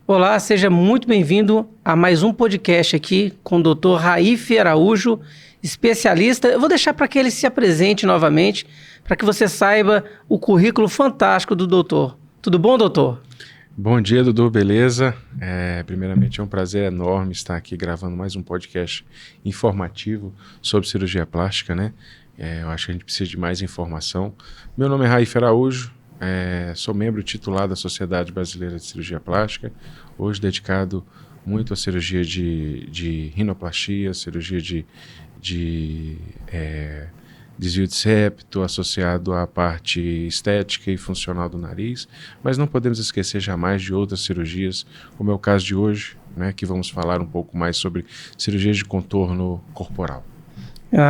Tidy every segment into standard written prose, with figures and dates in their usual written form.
Olá, seja muito bem-vindo a mais um podcast aqui com o Dr. Raif Araújo, especialista. Eu vou deixar para que ele se apresente novamente, para que você saiba o currículo fantástico do doutor. Tudo bom, doutor? Bom dia, Dudu, beleza? Primeiramente é um prazer enorme estar aqui gravando mais um podcast informativo sobre cirurgia plástica, né? Eu acho que a gente precisa de mais informação. Meu nome é Raif Araújo, sou membro titular da Sociedade Brasileira de Cirurgia Plástica, hoje dedicado muito à cirurgia de rinoplastia, cirurgia de desvio de septo, associado à parte estética e funcional do nariz, mas não podemos esquecer jamais de outras cirurgias, como é o caso de hoje, né, que vamos falar um pouco mais sobre cirurgias de contorno corporal.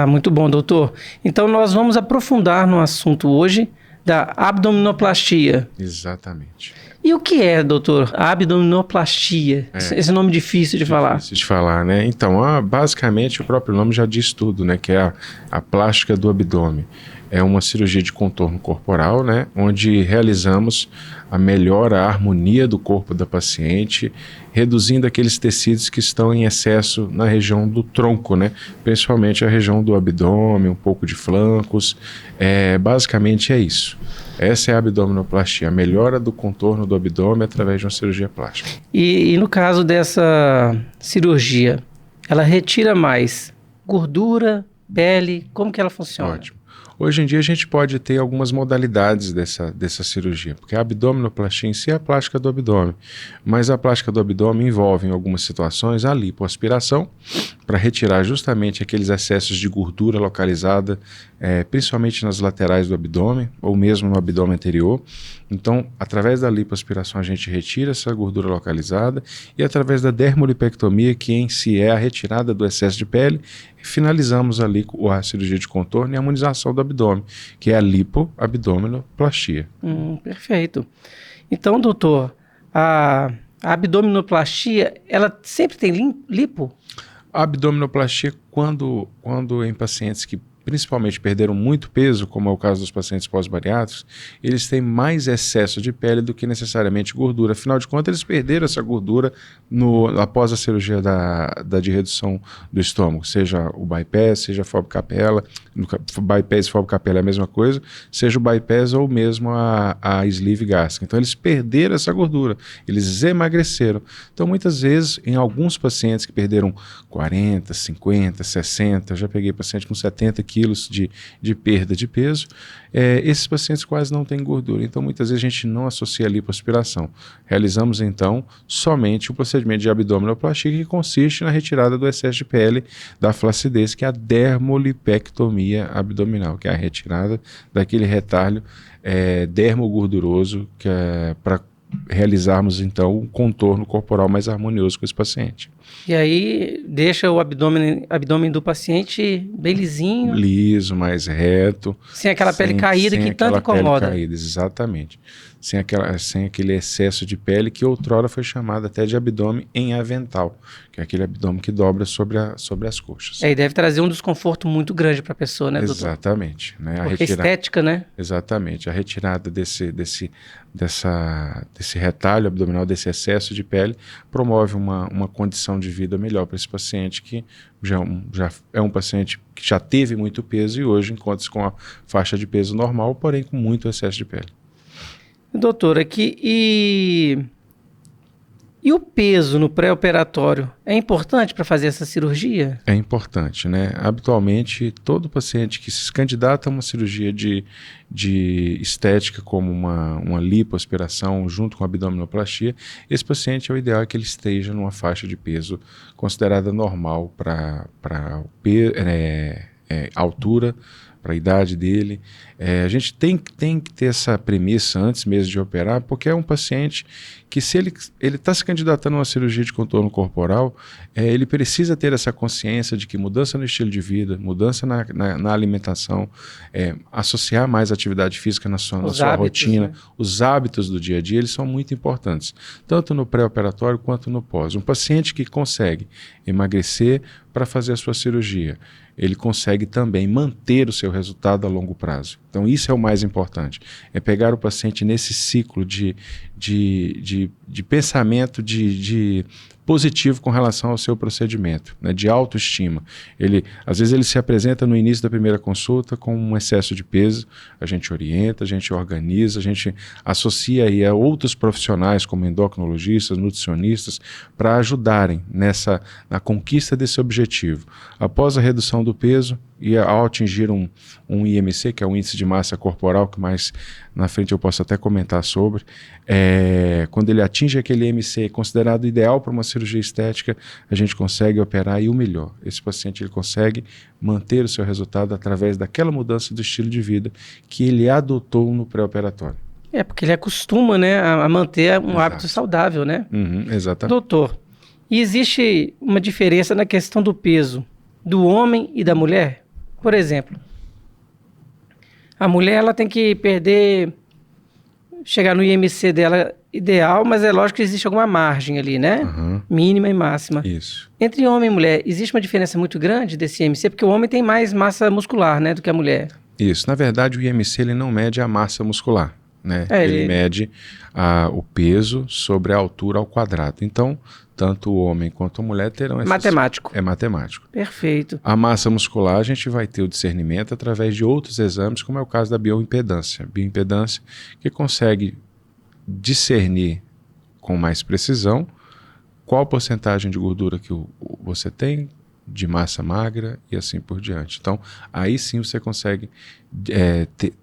Muito bom, doutor. Então nós vamos aprofundar no assunto hoje da abdominoplastia. Exatamente. E o que é, doutor, a abdominoplastia? Esse nome difícil de falar. Difícil de falar, né? Então, basicamente o próprio nome já diz tudo, né? Que é a plástica do abdômen. É uma cirurgia de contorno corporal, né? Onde realizamos a melhora, a harmonia do corpo da paciente, reduzindo aqueles tecidos que estão em excesso na região do tronco, né? Principalmente a região do abdômen, um pouco de flancos. Basicamente é isso. Essa é a abdominoplastia, a melhora do contorno do abdômen através de uma cirurgia plástica. E no caso dessa cirurgia, ela retira mais gordura, pele, como que ela funciona? Ótimo. Hoje em dia a gente pode ter algumas modalidades dessa cirurgia, porque a abdominoplastia em si é a plástica do abdômen, mas a plástica do abdômen envolve em algumas situações a lipoaspiração, para retirar justamente aqueles excessos de gordura localizada, principalmente nas laterais do abdômen, ou mesmo no abdômen anterior. Então, através da lipoaspiração a gente retira essa gordura localizada, e através da dermolipectomia, que em si é a retirada do excesso de pele, finalizamos ali a cirurgia de contorno e a harmonização do abdômen, que é a lipoabdominoplastia. Perfeito. Então, doutor, a abdominoplastia, ela sempre tem lipo? A abdominoplastia, quando em pacientes que principalmente perderam muito peso, como é o caso dos pacientes pós-bariátricos, eles têm mais excesso de pele do que necessariamente gordura. Afinal de contas, eles perderam essa gordura após a cirurgia de redução do estômago, seja o bypass, seja a Fob-Capella. Bypass e Fob-Capella é a mesma coisa, seja o bypass ou mesmo a sleeve gástrica. Então, eles perderam essa gordura, eles emagreceram. Então, muitas vezes, em alguns pacientes que perderam 40, 50, 60, já peguei paciente com 70 quilos de perda de peso, esses pacientes quase não têm gordura, então muitas vezes a gente não associa a lipoaspiração. Realizamos então somente o procedimento de abdominoplastia, que consiste na retirada do excesso de pele da flacidez, que é a dermolipectomia abdominal, que é a retirada daquele retalho dermogorduroso, que é para realizarmos então um contorno corporal mais harmonioso com esse paciente. E aí deixa o abdômen do paciente bem lisinho. Liso, mais reto. Sem aquela pele caída que tanto incomoda. Pele caída, exatamente. Sem aquele excesso de pele que outrora foi chamado até de abdômen em avental, que é aquele abdômen que dobra sobre as coxas. E deve trazer um desconforto muito grande para a pessoa, né, doutor? Exatamente. Né? Porque estética, né? Exatamente. A retirada desse retalho abdominal, desse excesso de pele, promove uma condição de vida melhor para esse paciente, que já é um paciente que já teve muito peso e hoje encontra-se com a faixa de peso normal, porém com muito excesso de pele. Doutor, aqui, e o peso no pré-operatório é importante para fazer essa cirurgia? É importante, né? Habitualmente, todo paciente que se candidata a uma cirurgia de estética, como uma lipoaspiração junto com a abdominoplastia, esse paciente é o ideal que ele esteja numa faixa de peso considerada normal para altura, para a idade dele. A gente tem que ter essa premissa antes mesmo de operar, porque é um paciente que, se ele está se candidatando a uma cirurgia de contorno corporal, ele precisa ter essa consciência de que mudança no estilo de vida, mudança na alimentação, associar mais atividade física na sua rotina, né? Os hábitos do dia a dia, eles são muito importantes, tanto no pré-operatório quanto no pós. Um paciente que consegue emagrecer para fazer a sua cirurgia, ele consegue também manter o seu resultado a longo prazo. Então, isso é o mais importante. É pegar o paciente nesse ciclo de pensamento positivo com relação ao seu procedimento, né, de autoestima. Às vezes ele se apresenta no início da primeira consulta com um excesso de peso, a gente orienta, a gente organiza, a gente associa aí a outros profissionais como endocrinologistas, nutricionistas, para ajudarem na conquista desse objetivo. Após a redução do peso e ao atingir um IMC, que é o índice de massa corporal, que mais na frente eu posso até comentar sobre, quando ele atinge aquele IMC considerado ideal para uma cirurgia estética, a gente consegue operar e o melhor. Esse paciente ele consegue manter o seu resultado através daquela mudança do estilo de vida que ele adotou no pré-operatório. Porque ele acostuma, né, a manter um hábito saudável, né? Exatamente. Doutor, e existe uma diferença na questão do peso do homem e da mulher? Por exemplo, a mulher ela tem que chegar no IMC dela ideal, mas é lógico que existe alguma margem ali, né? Mínima e máxima. Isso. Entre homem e mulher, existe uma diferença muito grande desse IMC? Porque o homem tem mais massa muscular, né, do que a mulher. Isso. Na verdade, o IMC ele não mede a massa muscular, né? Ele mede o peso sobre a altura ao quadrado. Então, tanto o homem quanto a mulher terão essa... Matemático. É matemático. Perfeito. A massa muscular, a gente vai ter o discernimento através de outros exames, como é o caso da bioimpedância. Bioimpedância que consegue discernir com mais precisão qual porcentagem de gordura que você tem, de massa magra e assim por diante. Então, aí sim você consegue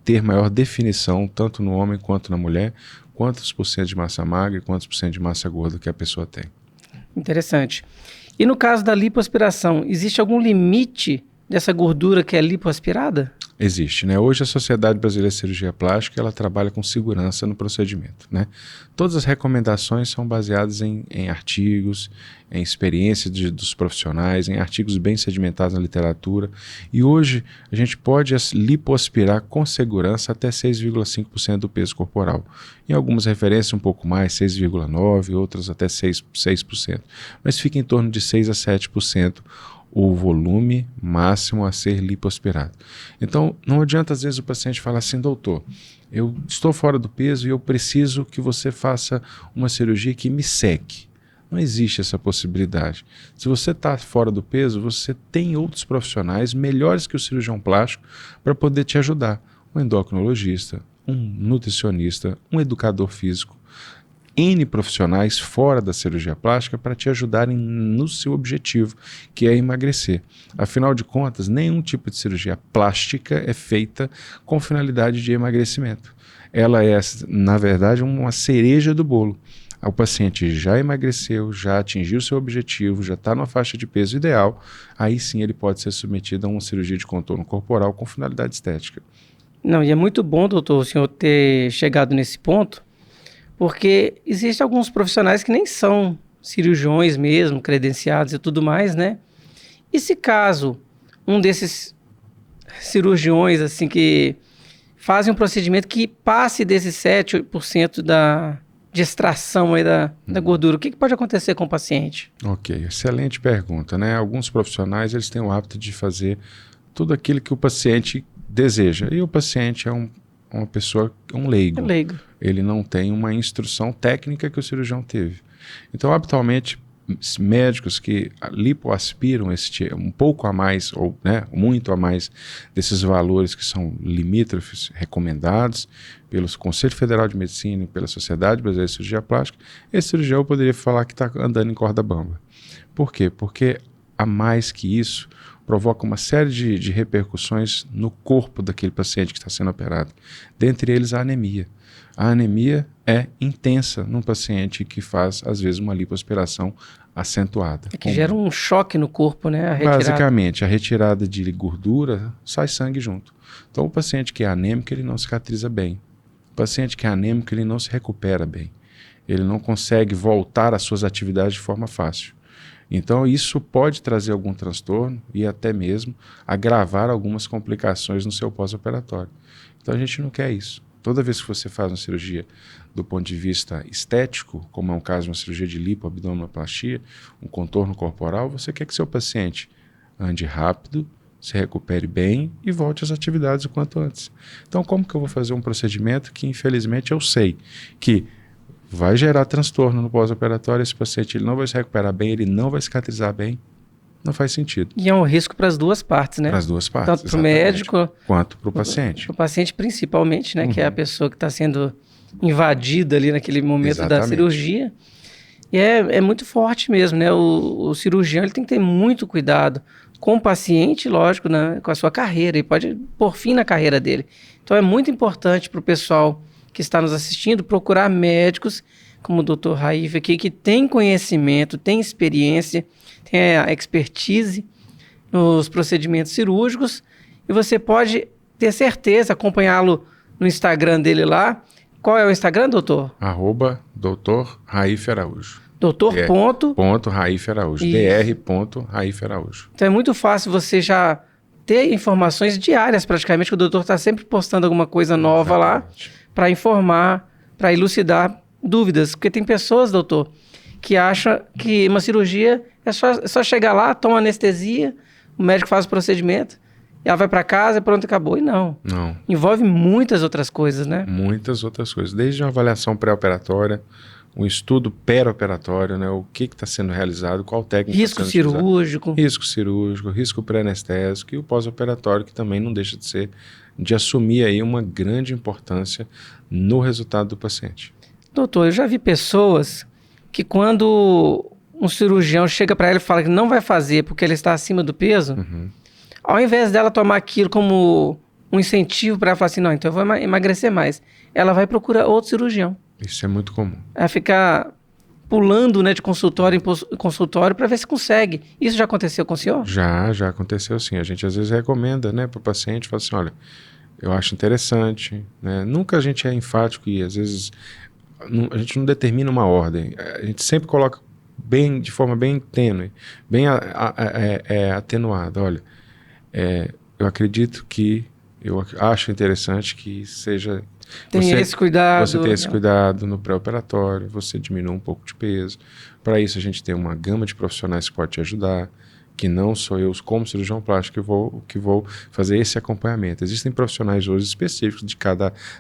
ter maior definição, tanto no homem quanto na mulher, quantos por cento de massa magra e quantos por cento de massa gorda que a pessoa tem. Interessante. E no caso da lipoaspiração, existe algum limite dessa gordura que é lipoaspirada? Existe, né? Hoje a Sociedade Brasileira de Cirurgia Plástica ela trabalha com segurança no procedimento, né? Todas as recomendações são baseadas em artigos, em experiência dos profissionais, em artigos bem sedimentados na literatura. E hoje a gente pode lipoaspirar com segurança até 6,5% do peso corporal. Em algumas referências um pouco mais, 6,9%, outras até 6%. Mas fica em torno de 6 a 7% o volume máximo a ser lipoaspirado. Então, não adianta às vezes o paciente falar assim, doutor, eu estou fora do peso e eu preciso que você faça uma cirurgia que me seque. Não existe essa possibilidade. Se você está fora do peso, você tem outros profissionais melhores que o cirurgião plástico para poder te ajudar. Um endocrinologista, um nutricionista, um educador físico, N profissionais fora da cirurgia plástica para te ajudarem no seu objetivo, que é emagrecer. Afinal de contas, nenhum tipo de cirurgia plástica é feita com finalidade de emagrecimento. Ela é, na verdade, uma cereja do bolo. O paciente já emagreceu, já atingiu seu objetivo, já está numa faixa de peso ideal, aí sim ele pode ser submetido a uma cirurgia de contorno corporal com finalidade estética. Não, e é muito bom, doutor, o senhor ter chegado nesse ponto, porque existem alguns profissionais que nem são cirurgiões mesmo, credenciados e tudo mais, né? E se caso um desses cirurgiões, assim, que fazem um procedimento que passe desses 7, 8% de extração aí da gordura, o que pode acontecer com o paciente? Ok, excelente pergunta, né? Alguns profissionais, eles têm o hábito de fazer tudo aquilo que o paciente deseja. E o paciente é uma pessoa, um leigo. É leigo. Ele não tem uma instrução técnica que o cirurgião teve. Então, habitualmente, médicos que lipoaspiram um pouco a mais, ou muito a mais desses valores que são limítrofes recomendados pelo Conselho Federal de Medicina e pela Sociedade Brasileira de Cirurgia Plástica, esse cirurgião poderia falar que está andando em corda bamba. Por quê? Porque a mais que isso provoca uma série de repercussões no corpo daquele paciente que está sendo operado. Dentre eles, a anemia. A anemia é intensa num paciente que faz, às vezes, uma lipoaspiração acentuada. É que gera um choque no corpo, né? Basicamente, a retirada de gordura sai sangue junto. Então, o paciente que é anêmico, ele não cicatriza bem. O paciente que é anêmico, ele não se recupera bem. Ele não consegue voltar às suas atividades de forma fácil. Então, isso pode trazer algum transtorno e até mesmo agravar algumas complicações no seu pós-operatório. Então, a gente não quer isso. Toda vez que você faz uma cirurgia do ponto de vista estético, como é um caso de uma cirurgia de lipoabdominoplastia, um contorno corporal, você quer que seu paciente ande rápido, se recupere bem e volte às atividades o quanto antes. Então, como que eu vou fazer um procedimento que, infelizmente, eu sei que vai gerar transtorno no pós-operatório, esse paciente ele não vai se recuperar bem, ele não vai cicatrizar bem? Não faz sentido. E é um risco para as duas partes, né? Para as duas partes, tanto para o médico quanto para o paciente. Para o paciente principalmente, né? Que é a pessoa que está sendo invadida ali naquele momento da cirurgia. E é muito forte mesmo, né? O cirurgião ele tem que ter muito cuidado com o paciente, lógico, né? Com a sua carreira, e pode pôr fim na carreira dele. Então é muito importante para o pessoal que está nos assistindo procurar médicos, como o Dr. Raif aqui, que tem conhecimento, tem experiência, tem a expertise nos procedimentos cirúrgicos, e você pode ter certeza, acompanhá-lo no Instagram dele lá. Qual é o Instagram, doutor? @Dr. Raif Araújo. Doutor Raif Araújo. Dr. Raif Araújo. Então é muito fácil você já ter informações diárias, praticamente, que o doutor está sempre postando alguma coisa nova lá para informar, para elucidar dúvidas. Porque tem pessoas, doutor, que acham que uma cirurgia é só chegar lá, toma anestesia, o médico faz o procedimento, e ela vai para casa e pronto, acabou. E não. Envolve muitas outras coisas, né? Muitas outras coisas. Desde uma avaliação pré-operatória, um estudo pré-operatório, né? O que está sendo realizado, qual técnica risco cirúrgico. Risco cirúrgico, risco pré-anestésico e o pós-operatório, que também não deixa de assumir aí uma grande importância no resultado do paciente. Doutor, eu já vi pessoas que quando um cirurgião chega para ela e fala que não vai fazer porque ele está acima do peso, ao invés dela tomar aquilo como um incentivo para ela falar assim, não, então eu vou emagrecer mais, ela vai procurar outro cirurgião. Isso é muito comum. Ela ficar pulando, né, de consultório em consultório para ver se consegue. Isso já aconteceu com o senhor? Já aconteceu sim. A gente às vezes recomenda, né, para o paciente, fala assim, olha, eu acho interessante, né? Nunca a gente é enfático e às vezes a gente não determina uma ordem. A gente sempre coloca de forma bem tênue, bem atenuada. Olha, eu acredito que, eu acho interessante que seja... Tem esse cuidado. Você tem esse cuidado no pré-operatório, você diminui um pouco de peso. Para isso a gente tem uma gama de profissionais que pode te ajudar, que não sou eu como cirurgião plástico que vou fazer esse acompanhamento. Existem profissionais hoje específicos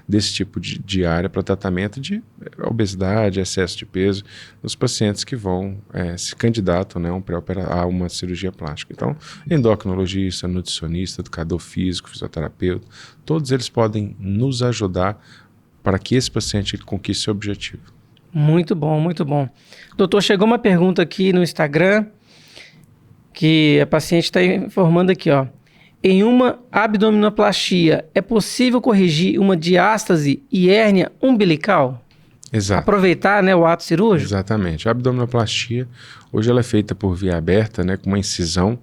desse tipo de área para tratamento de obesidade, excesso de peso, nos pacientes que vão se candidatam, né, a uma cirurgia plástica. Então, endocrinologista, nutricionista, educador físico, fisioterapeuta, todos eles podem nos ajudar para que esse paciente conquiste seu objetivo. Muito bom, muito bom. Doutor, chegou uma pergunta aqui no Instagram, que a paciente está informando aqui, ó. Em uma abdominoplastia, é possível corrigir uma diástase e hérnia umbilical? Exato. Aproveitar, né, o ato cirúrgico? Exatamente. A abdominoplastia, hoje ela é feita por via aberta, né, com uma incisão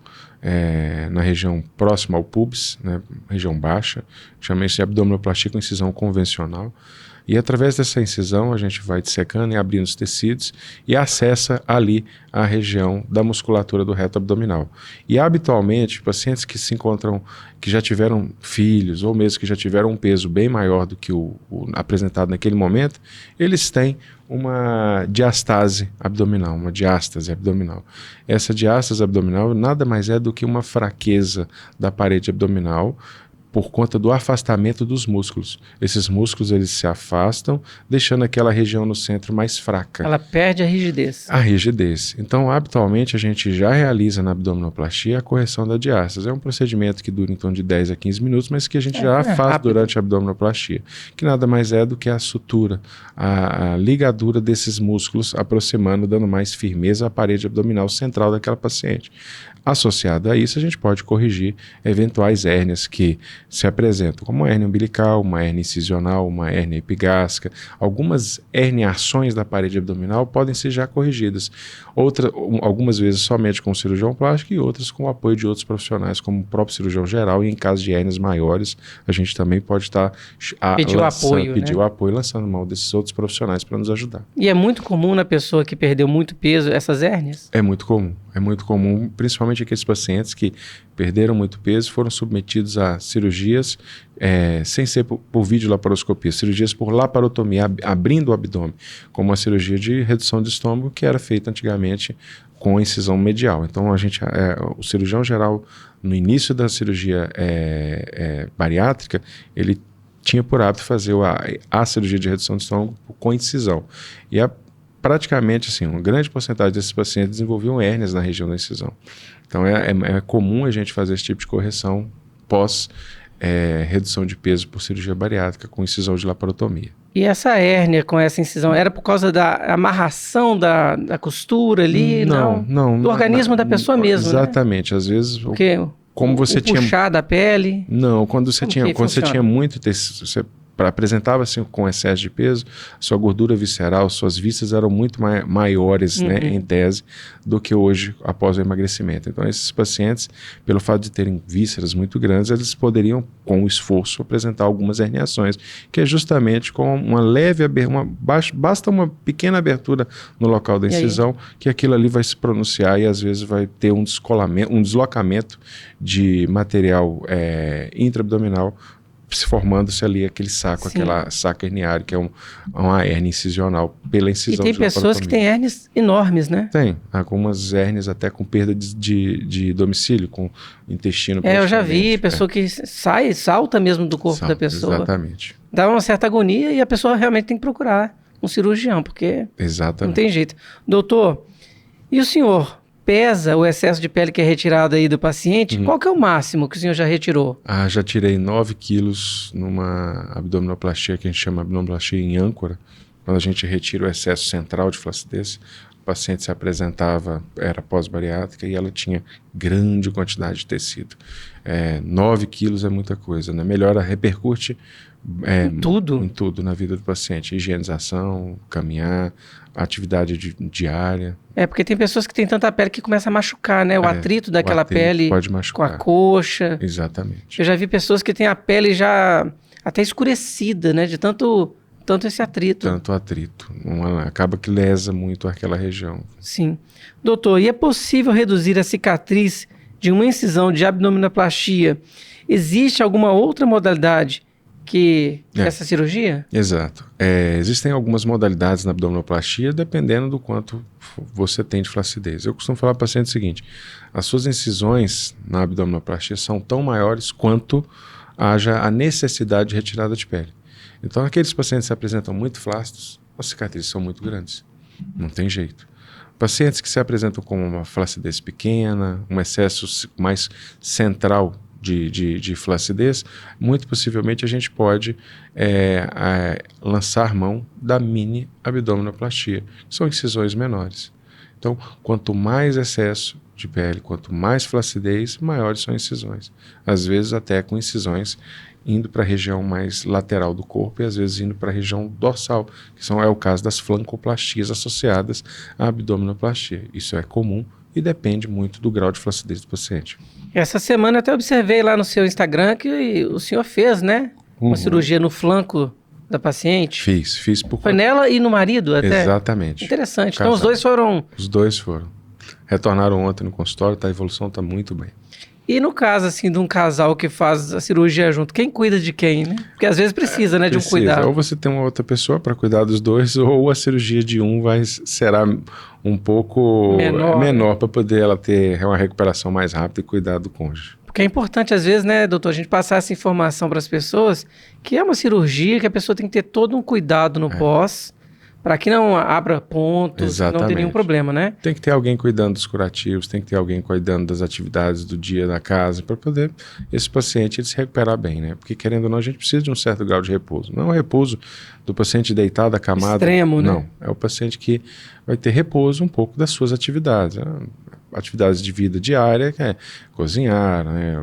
na região próxima ao pubis, né, região baixa. Chama isso de abdominoplastia com incisão convencional. E através dessa incisão a gente vai dissecando e abrindo os tecidos e acessa ali a região da musculatura do reto abdominal. E habitualmente, pacientes que se encontram, que já tiveram filhos ou mesmo que já tiveram um peso bem maior do que o apresentado naquele momento, eles têm uma diastase abdominal, uma diástase abdominal. Essa diástase abdominal nada mais é do que uma fraqueza da parede abdominal, por conta do afastamento dos músculos. Esses músculos eles se afastam, deixando aquela região no centro mais fraca. Ela perde a rigidez. A rigidez. Então, habitualmente, a gente já realiza na abdominoplastia a correção da diástase. É um procedimento que dura em torno de 10 a 15 minutos, mas que a gente já faz rápido durante a abdominoplastia, que nada mais é do que a sutura, a ligadura desses músculos aproximando, dando mais firmeza à parede abdominal central daquela paciente. Associado a isso, a gente pode corrigir eventuais hérnias que se apresentam, como uma hérnia umbilical, uma hérnia incisional, uma hérnia epigástrica. Algumas herniações da parede abdominal podem ser já corrigidas. Algumas vezes somente com o cirurgião plástico e outras com o apoio de outros profissionais, como o próprio cirurgião geral. E em caso de hérnias maiores, a gente também pode estar pedir o apoio, lançando mão desses outros profissionais para nos ajudar. E é muito comum na pessoa que perdeu muito peso essas hérnias? É muito comum, principalmente principalmente aqueles pacientes que perderam muito peso, foram submetidos a cirurgias sem ser por videolaparoscopia, cirurgias por laparotomia, abrindo o abdômen, como a cirurgia de redução de estômago, que era feita antigamente com incisão medial. Então, o cirurgião geral, no início da cirurgia bariátrica, ele tinha por hábito fazer a cirurgia de redução de estômago com incisão. E praticamente, assim, uma grande porcentagem desses pacientes desenvolviam hérnias na região da incisão. Então, é comum a gente fazer esse tipo de correção pós redução de peso por cirurgia bariátrica com incisão de laparotomia. E essa hérnia com essa incisão, era por causa da amarração da costura ali? Não. Do organismo da pessoa mesmo, exatamente. Né? Às vezes... Porque como você tinha puxar da pele? Não, quando você tinha muito tecido, você apresentava assim com excesso de peso, sua gordura visceral, suas vistas eram muito maiores, né, em tese, do que hoje após o emagrecimento. Então esses pacientes, pelo fato de terem vísceras muito grandes, eles poderiam, com o esforço, apresentar algumas herniações, que é justamente com uma leve abertura, basta uma pequena abertura no local da incisão, que aquilo ali vai se pronunciar e às vezes vai ter um deslocamento de material intraabdominal, se formando-se ali aquele saco, aquela saca herniária, que é uma hérnia incisional pela incisão. E tem pessoas que têm hérnias enormes, né? Tem, algumas hérnias até com perda de domicílio, com intestino. Eu já vi pessoa que salta mesmo do corpo da pessoa. Exatamente. Dá uma certa agonia e a pessoa realmente tem que procurar um cirurgião, porque não tem jeito. Doutor, e o senhor pesa o excesso de pele que é retirado aí do paciente? Qual que é o máximo que o senhor já retirou? Já tirei 9 quilos numa abdominoplastia que a gente chama abdominoplastia em âncora, quando a gente retira o excesso central de flacidez. O paciente se apresentava, era pós-bariátrica e ela tinha grande quantidade de tecido. 9 quilos é muita coisa, né? Melhora, repercute em tudo na vida do paciente. Higienização, caminhar, atividade diária. Porque tem pessoas que têm tanta pele que começa a machucar, né? O atrito daquela pele pode machucar. Com a coxa. Exatamente. Eu já vi pessoas que têm a pele já até escurecida, né? De tanto esse atrito. Tanto atrito. Acaba que lesa muito aquela região. Sim. Doutor, e é possível reduzir a cicatriz de uma incisão de abdominoplastia? Existe alguma outra modalidade que essa cirurgia? Exato. Existem algumas modalidades na abdominoplastia, dependendo do quanto você tem de flacidez. Eu costumo falar para o paciente o seguinte: as suas incisões na abdominoplastia são tão maiores quanto haja a necessidade de retirada de pele. Então, aqueles pacientes que se apresentam muito flácidos, as cicatrizes são muito grandes. Não tem jeito. Pacientes que se apresentam com uma flacidez pequena, um excesso mais central de flacidez, muito possivelmente a gente pode lançar mão da mini abdominoplastia, que são incisões menores. Então, quanto mais excesso de pele, quanto mais flacidez, maiores são incisões. Às vezes até com incisões indo para a região mais lateral do corpo e às vezes indo para a região dorsal, que é o caso das flancoplastias associadas à abdominoplastia. Isso é comum e depende muito do grau de flacidez do paciente. Essa semana eu até observei lá no seu Instagram que o senhor fez, né? Uma cirurgia no flanco da paciente. Fiz por... Foi nela e no marido até? Exatamente. Interessante. Então os dois foram... Os dois foram. Retornaram ontem no consultório, a evolução está muito bem. E no caso, assim, de um casal que faz a cirurgia junto, quem cuida de quem, né? Porque às vezes precisa, né, de um cuidado. Ou você tem uma outra pessoa para cuidar dos dois, ou a cirurgia de um será um pouco menor para poder ela ter uma recuperação mais rápida e cuidar do cônjuge. Porque é importante, às vezes, né, doutor, a gente passar essa informação para as pessoas, que é uma cirurgia que a pessoa tem que ter todo um cuidado no pós, para que não abra pontos, Exatamente. Não ter nenhum problema, né? Tem que ter alguém cuidando dos curativos, tem que ter alguém cuidando das atividades do dia da casa, para poder esse paciente se recuperar bem, né? Porque, querendo ou não, a gente precisa de um certo grau de repouso. Não é o repouso do paciente deitado, acamado. Extremo, né? Não, é o paciente que vai ter repouso um pouco das suas atividades. Atividades de vida diária, que é cozinhar, né?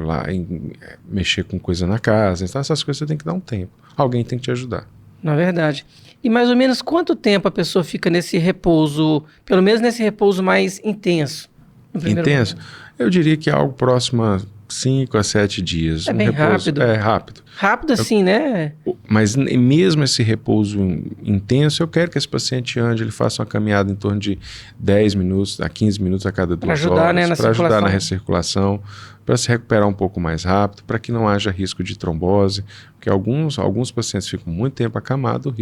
Mexer com coisa na casa. Então, essas coisas você tem que dar um tempo. Alguém tem que te ajudar. Na verdade. E mais ou menos quanto tempo a pessoa fica nesse repouso, pelo menos nesse repouso mais intenso? Intenso? Eu diria que é algo próximo a 5 a 7 dias. É bem rápido. É rápido. Rápido assim, né? Mas mesmo esse repouso intenso, eu quero que esse paciente ande, ele faça uma caminhada em torno de 10 minutos a 15 minutos a cada 2 ajudar, horas. Né, para ajudar na recirculação, para se recuperar um pouco mais rápido, para que não haja risco de trombose, porque alguns pacientes ficam muito tempo acamados,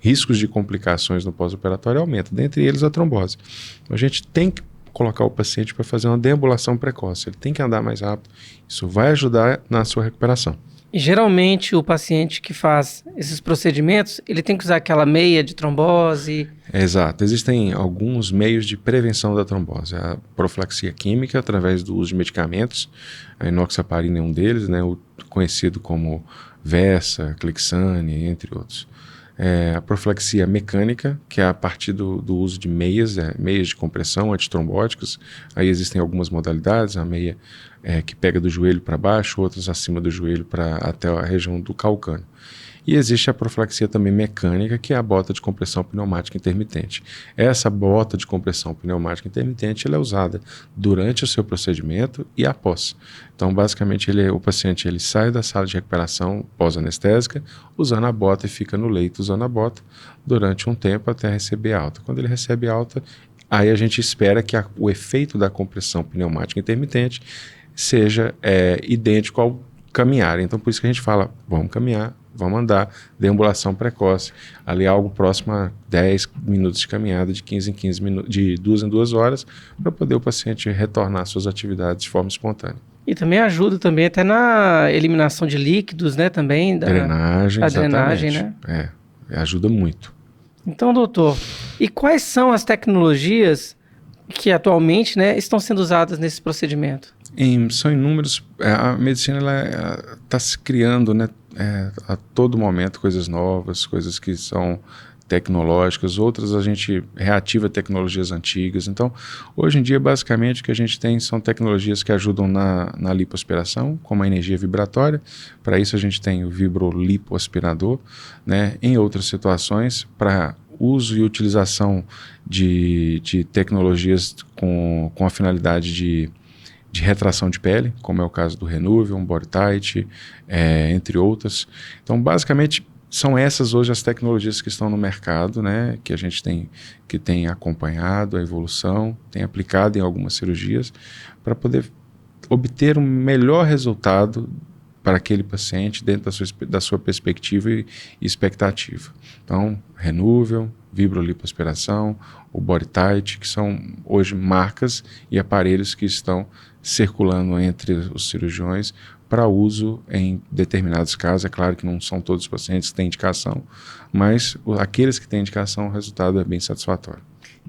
riscos de complicações no pós-operatório aumentam, dentre eles a trombose. Então, a gente tem que colocar o paciente para fazer uma deambulação precoce, ele tem que andar mais rápido, isso vai ajudar na sua recuperação. E geralmente o paciente que faz esses procedimentos, ele tem que usar aquela meia de trombose? Exato, existem alguns meios de prevenção da trombose. A profilaxia química, através do uso de medicamentos, a enoxaparina é um deles, né, o conhecido como Versa, Clexane, entre outros. A profilaxia mecânica, que é a partir do uso de meias de compressão antitrombóticas. Aí existem algumas modalidades, a meia que pega do joelho para baixo, outras acima do joelho até a região do calcâneo. E existe a profilaxia também mecânica, que é a bota de compressão pneumática intermitente. Essa bota de compressão pneumática intermitente ela é usada durante o seu procedimento e após. Então, basicamente, o paciente ele sai da sala de recuperação pós-anestésica usando a bota e fica no leito usando a bota durante um tempo até receber alta. Quando ele recebe alta, aí a gente espera que o efeito da compressão pneumática intermitente seja idêntico ao caminhar. Então, por isso que a gente fala, vamos caminhar, vamos andar, deambulação precoce, ali algo próximo a 10 minutos de caminhada, de 15 em 15 minutos, de 2 em 2 horas, para poder o paciente retornar às suas atividades de forma espontânea. E também ajuda também até na eliminação de líquidos, né, também. Drenagem, drenagem, né? Ajuda muito. Então, doutor, e quais são as tecnologias que atualmente, né, estão sendo usadas nesse procedimento? São inúmeros. A medicina está se criando, né, a todo momento coisas novas, coisas que são tecnológicas, outras a gente reativa tecnologias antigas. Então, hoje em dia, basicamente, o que a gente tem são tecnologias que ajudam na lipoaspiração, como a energia vibratória. Para isso, a gente tem o vibrolipoaspirador, né? Em outras situações, para uso e utilização de tecnologias com a finalidade de retração de pele, como é o caso do Renuvium, BodyTite, entre outras. Então, basicamente, são essas hoje as tecnologias que estão no mercado, né, que a gente tem acompanhado a evolução, tem aplicado em algumas cirurgias, para poder obter um melhor resultado para aquele paciente dentro da sua perspectiva e expectativa. Então, Renuvium, vibrolipoaspiração, o BodyTite, que são hoje marcas e aparelhos que estão circulando entre os cirurgiões para uso em determinados casos. É claro que não são todos os pacientes que têm indicação, mas aqueles que têm indicação, o resultado é bem satisfatório.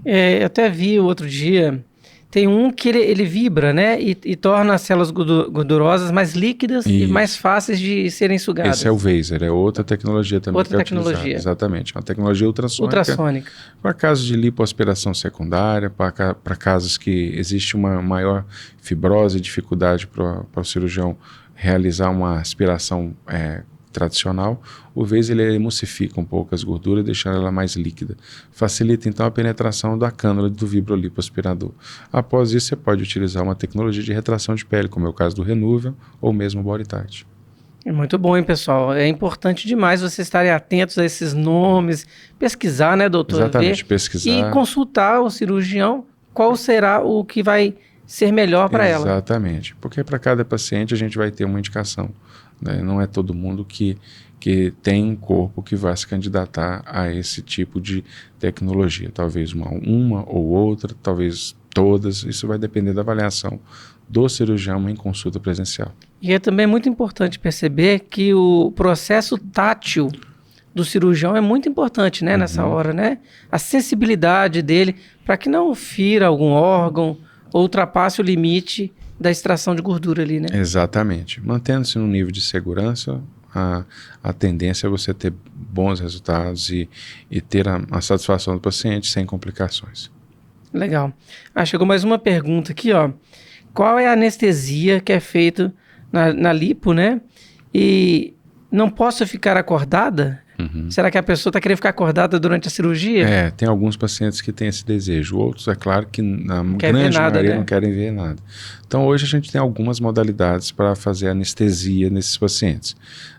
Eu até vi o outro dia, tem um que ele vibra, né, e torna as células gordurosas mais líquidas e mais fáceis de serem sugadas. Esse é o Vaser, é outra tecnologia também. Outra tecnologia. Utilizada. Exatamente, uma tecnologia ultrassônica. Para casos de lipoaspiração secundária, para casos que existe uma maior fibrose e dificuldade para o cirurgião realizar uma aspiração tradicional, o Vaser ele emulsifica um pouco as gorduras, deixando ela mais líquida. Facilita então a penetração da cânula do vibrolipoaspirador. Após isso, você pode utilizar uma tecnologia de retração de pele, como é o caso do Renuvium ou mesmo o BodyTite. É muito bom, hein, pessoal? É importante demais vocês estarem atentos a esses nomes, pesquisar, né, doutor? Exatamente, pesquisar. E consultar o cirurgião qual será o que vai ser melhor para ela. Exatamente, porque para cada paciente a gente vai ter uma indicação. Né? Não é todo mundo que tem um corpo que vai se candidatar a esse tipo de tecnologia. Talvez uma ou outra, talvez todas. Isso vai depender da avaliação do cirurgião em consulta presencial. E é também muito importante perceber que o processo tátil do cirurgião é muito importante, né, nessa hora, né? A sensibilidade dele para que não fira algum órgão ou ultrapasse o limite da extração de gordura ali, né? Exatamente. Mantendo-se no nível de segurança, a tendência é você ter bons resultados e ter a satisfação do paciente sem complicações. Legal. Chegou mais uma pergunta aqui, ó. Qual é a anestesia que é feita na lipo, né? E não posso ficar acordada? Uhum. Será que a pessoa está querendo ficar acordada durante a cirurgia? Tem alguns pacientes que têm esse desejo. Outros, é claro, que na Quer ver grande nada, maioria né? não querem ver nada. Então, hoje a gente tem algumas modalidades para fazer anestesia nesses pacientes.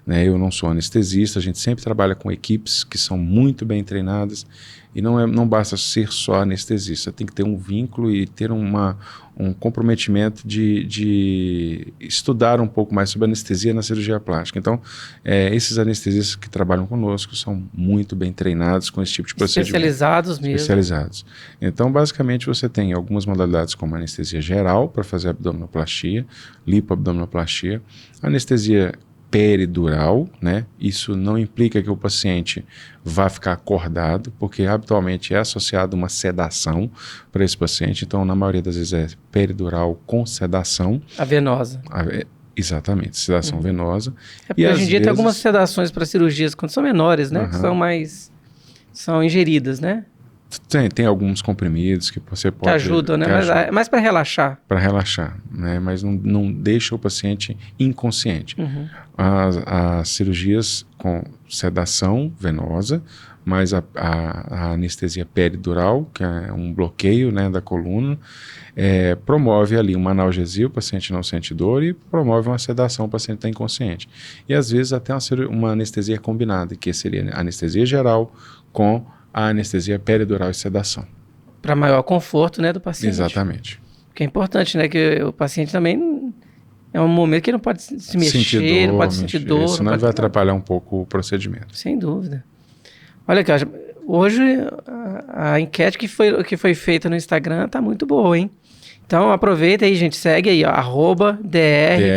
Né? Eu não sou anestesista, a gente sempre trabalha com equipes que são muito bem treinadas e não basta ser só anestesista, tem que ter um vínculo e ter um comprometimento de estudar um pouco mais sobre anestesia na cirurgia plástica. Então, esses anestesistas que trabalham conosco são muito bem treinados com esse tipo de procedimento. Especializados mesmo. Especializados. Então, basicamente, você tem algumas modalidades como anestesia geral para fazer abdominoplastia, lipoabdominoplastia, anestesia peridural, né? Isso não implica que o paciente vá ficar acordado, porque habitualmente é associado uma sedação para esse paciente. Então, na maioria das vezes é peridural com sedação. A venosa. Exatamente, sedação venosa. Porque hoje em dia tem algumas sedações para cirurgias quando são menores, né? Que são ingeridas, né? Tem alguns comprimidos que você pode... Que ajudam, né? Mas é mais para relaxar. Para relaxar, né? Mas não deixa o paciente inconsciente. As cirurgias com sedação venosa, mas a anestesia peridural, que é um bloqueio, né, da coluna, promove ali uma analgesia, o paciente não sente dor, e promove uma sedação, o paciente está inconsciente. E às vezes até uma anestesia combinada, que seria anestesia geral com a anestesia peridural e sedação. Para maior conforto, né, do paciente. Exatamente. Que é importante, né, que o paciente também é um momento que ele não pode se mexer, não pode sentir dor. Senão ele vai atrapalhar um pouco o procedimento. Sem dúvida. Olha aqui, hoje a enquete que foi feita no Instagram tá muito boa, hein? Então aproveita aí, gente, segue aí, ó,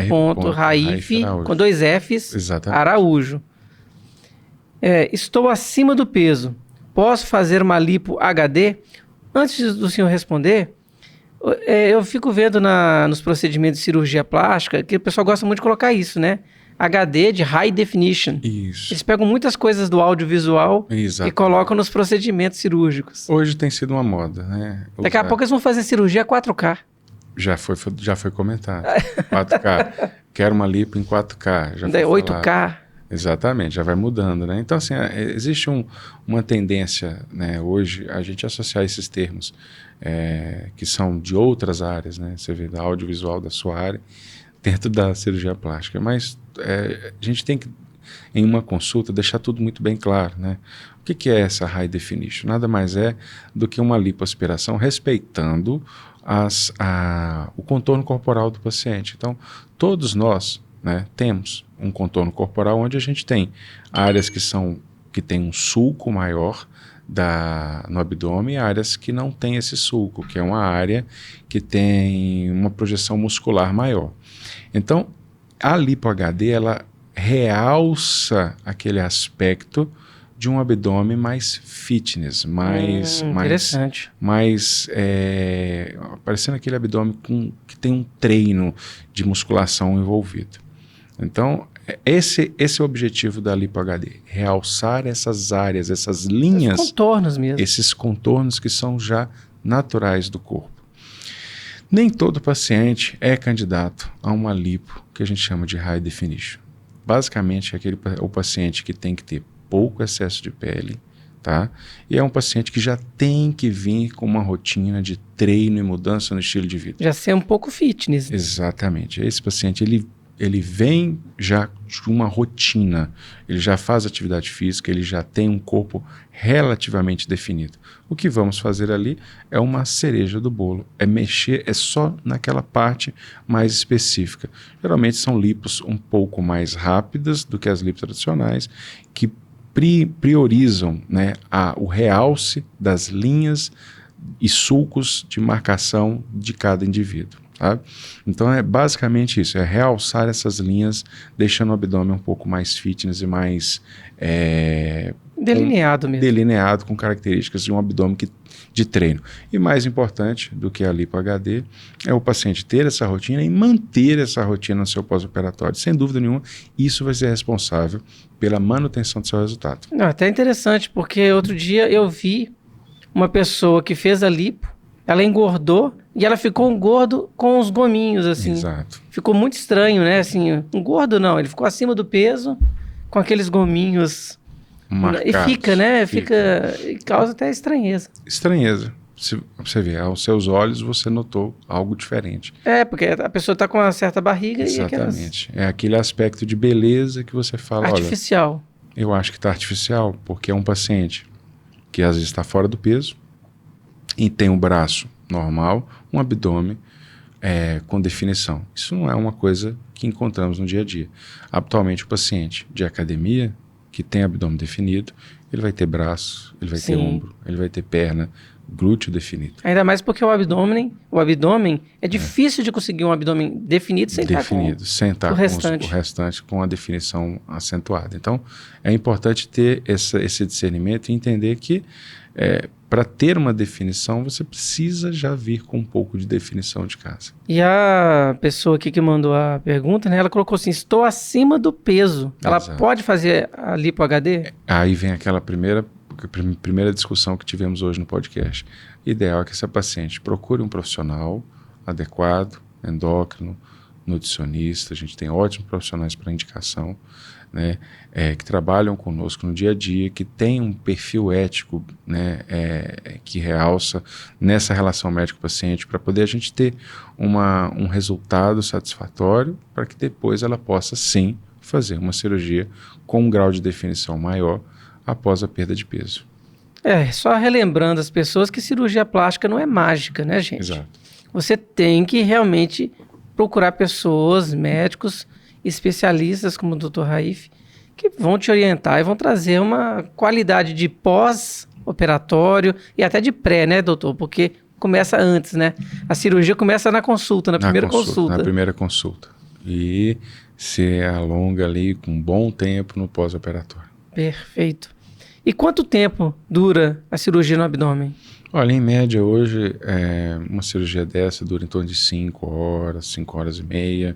@dr.raif, com 2 Fs, Exatamente. Araújo. Estou acima do peso. Posso fazer uma lipo HD? Antes do senhor responder, eu fico vendo nos procedimentos de cirurgia plástica que o pessoal gosta muito de colocar isso, né? HD de High Definition. Isso. Eles pegam muitas coisas do audiovisual e colocam nos procedimentos cirúrgicos. Hoje tem sido uma moda, né? Daqui a pouco eles vão fazer cirurgia 4K. Já foi comentado. 4K. Quero uma lipo em 4K. Já foi 8K. Falado. Exatamente, já vai mudando, né? Então, assim, existe uma tendência, né, hoje, a gente associar esses termos que são de outras áreas, né? Você vê da audiovisual da sua área, dentro da cirurgia plástica. Mas a gente tem que, em uma consulta, deixar tudo muito bem claro, né? O que é essa High Definition? Nada mais é do que uma lipoaspiração respeitando o contorno corporal do paciente. Então, todos nós, né, temos um contorno corporal onde a gente tem áreas que tem um sulco maior no abdômen e áreas que não tem esse sulco, que é uma área que tem uma projeção muscular maior. Então, a lipo HD, ela realça aquele aspecto de um abdômen mais fitness, interessante. Parecendo aquele abdômen que tem um treino de musculação envolvido. Então, esse é o objetivo da lipo HD, realçar essas áreas, essas linhas, esses contornos mesmo. Esses contornos que são já naturais do corpo. Nem todo paciente é candidato a uma lipo que a gente chama de High Definition. Basicamente, o paciente que tem que ter pouco excesso de pele, tá? E é um paciente que já tem que vir com uma rotina de treino e mudança no estilo de vida. Já ser um pouco fitness. Exatamente. Esse paciente, ele vem já de uma rotina, ele já faz atividade física, ele já tem um corpo relativamente definido. O que vamos fazer ali é uma cereja do bolo, mexer só naquela parte mais específica. Geralmente são lipos um pouco mais rápidas do que as lipos tradicionais, que priorizam, né, o realce das linhas e sulcos de marcação de cada indivíduo. Tá? Então é basicamente isso, é realçar essas linhas, deixando o abdômen um pouco mais fitness e mais delineado mesmo. Delineado com características de um abdômen de treino. E mais importante do que a lipo HD é o paciente ter essa rotina e manter essa rotina no seu pós-operatório. Sem dúvida nenhuma, isso vai ser responsável pela manutenção do seu resultado. Até interessante, porque outro dia eu vi uma pessoa que fez a lipo, ela engordou e ela ficou um gordo com os gominhos, assim. Exato. Ficou muito estranho, né? Assim, um gordo não, ele ficou acima do peso com aqueles gominhos marcados. E fica, né? Fica e causa até estranheza. Estranheza. Se você vê, aos seus olhos você notou algo diferente. Porque a pessoa está com uma certa barriga Exatamente. É aquele aspecto de beleza que você fala, artificial. Olha, eu acho que está artificial, porque é um paciente que às vezes está fora do peso e tem um braço normal, um abdômen com definição. Isso não é uma coisa que encontramos no dia a dia. Habitualmente o paciente de academia que tem abdômen definido, ele vai ter braço, ele vai ter ombro, ele vai ter perna, glúteo definido. Ainda mais porque o abdômen é difícil de conseguir um abdômen definido sem estar com o restante com a definição acentuada. Então, é importante ter esse discernimento e entender que para ter uma definição, você precisa já vir com um pouco de definição de casa. E a pessoa aqui que mandou a pergunta, né, ela colocou assim, estou acima do peso. Ela pode fazer a lipo HD? Aí vem aquela primeira discussão que tivemos hoje no podcast. Ideal é que essa paciente procure um profissional adequado, endócrino, nutricionista. A gente tem ótimos profissionais para indicação, né, que trabalham conosco no dia a dia, que tem um perfil ético, né, que realça nessa relação médico-paciente, para poder a gente ter um resultado satisfatório, para que depois ela possa sim fazer uma cirurgia com um grau de definição maior após a perda de peso. Só relembrando as pessoas que cirurgia plástica não é mágica, né, gente? Exato. Você tem que realmente procurar pessoas, médicos, especialistas como o Dr. Raif, que vão te orientar e vão trazer uma qualidade de pós-operatório e até de pré, né, doutor? Porque começa antes, né? A cirurgia começa na consulta, na primeira consulta. Na primeira consulta. E se alonga ali com um bom tempo no pós-operatório. Perfeito. E quanto tempo dura a cirurgia no abdômen? Olha, em média hoje, uma cirurgia dessa dura em torno de 5 horas, 5 horas e meia.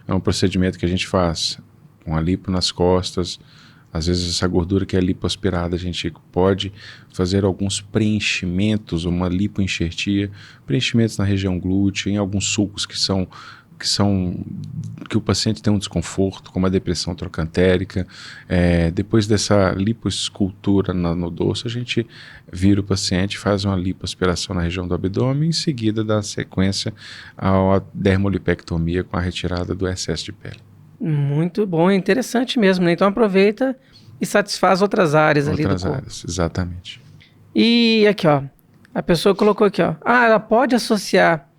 É um procedimento que a gente faz com a lipo nas costas. Às vezes essa gordura que é lipoaspirada, a gente pode fazer alguns preenchimentos, uma lipoenxertia, preenchimentos na região glútea, em alguns sulcos que o paciente tem um desconforto, como a depressão trocantérica. Depois dessa lipoescultura no dorso, a gente vira o paciente, faz uma lipoaspiração na região do abdômen e em seguida dá sequência à dermolipectomia com a retirada do excesso de pele. Muito bom, é interessante mesmo, né? Então aproveita e satisfaz outras áreas ali do corpo. Outras áreas, exatamente. E aqui, ó, a pessoa colocou aqui, ó, ela pode associar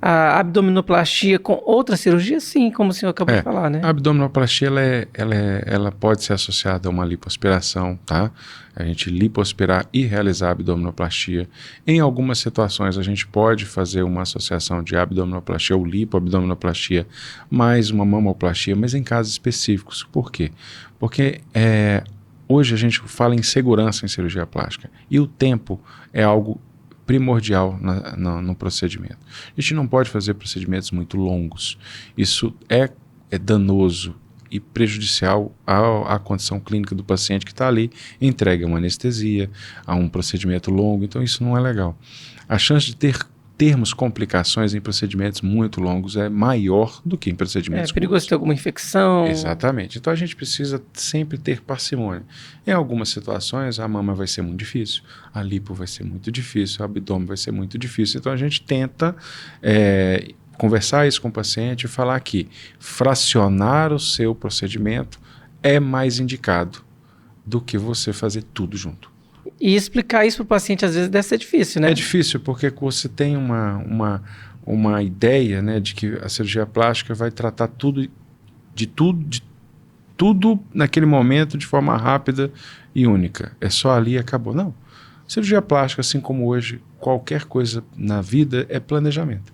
a abdominoplastia com outra cirurgia? Sim, como o senhor acabou de falar, né? A abdominoplastia, ela pode ser associada a uma lipoaspiração, tá? A gente lipoaspirar e realizar a abdominoplastia. Em algumas situações, a gente pode fazer uma associação de abdominoplastia ou lipoabdominoplastia mais uma mamoplastia, mas em casos específicos. Por quê? Porque hoje a gente fala em segurança em cirurgia plástica e o tempo é algo primordial no procedimento. A gente não pode fazer procedimentos muito longos. Isso é danoso e prejudicial à condição clínica do paciente que está ali, entregue a uma anestesia, a um procedimento longo, então isso não é legal. A chance de termos complicações em procedimentos muito longos é maior do que em procedimentos curtos. É perigoso ter alguma infecção. Exatamente. Então a gente precisa sempre ter parcimônia. Em algumas situações a mama vai ser muito difícil, a lipo vai ser muito difícil, o abdômen vai ser muito difícil. Então a gente tenta conversar isso com o paciente e falar que fracionar o seu procedimento é mais indicado do que você fazer tudo junto. E explicar isso para o paciente às vezes deve ser difícil, né? É difícil porque você tem uma ideia, né, de que a cirurgia plástica vai tratar tudo naquele momento de forma rápida e única. É só ali e acabou. Não. Cirurgia plástica, assim como hoje, qualquer coisa na vida é planejamento.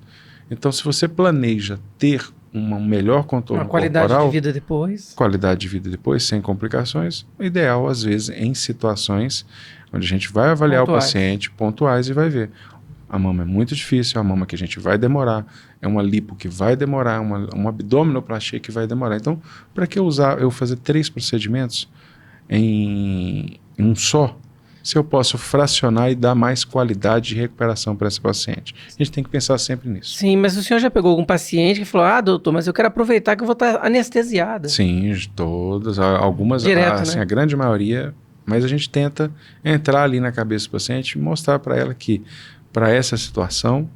Então, se você planeja ter um melhor contorno corporal, qualidade de vida depois. Qualidade de vida depois, sem complicações. O ideal, às vezes, em situações onde a gente vai avaliar o paciente pontuais e vai ver. A mama é muito difícil, é uma mama que a gente vai demorar, é uma lipo que vai demorar, uma abdominoplastia que vai demorar. Então, para que eu fazer 3 procedimentos em um só, se eu posso fracionar e dar mais qualidade de recuperação para esse paciente? A gente tem que pensar sempre nisso. Sim, mas o senhor já pegou algum paciente que falou, doutor, mas eu quero aproveitar que eu vou estar anestesiada. Sim, todas, algumas, direto, assim, né? A grande maioria Mas a gente tenta entrar ali na cabeça do paciente e mostrar para ela que, para essa situação,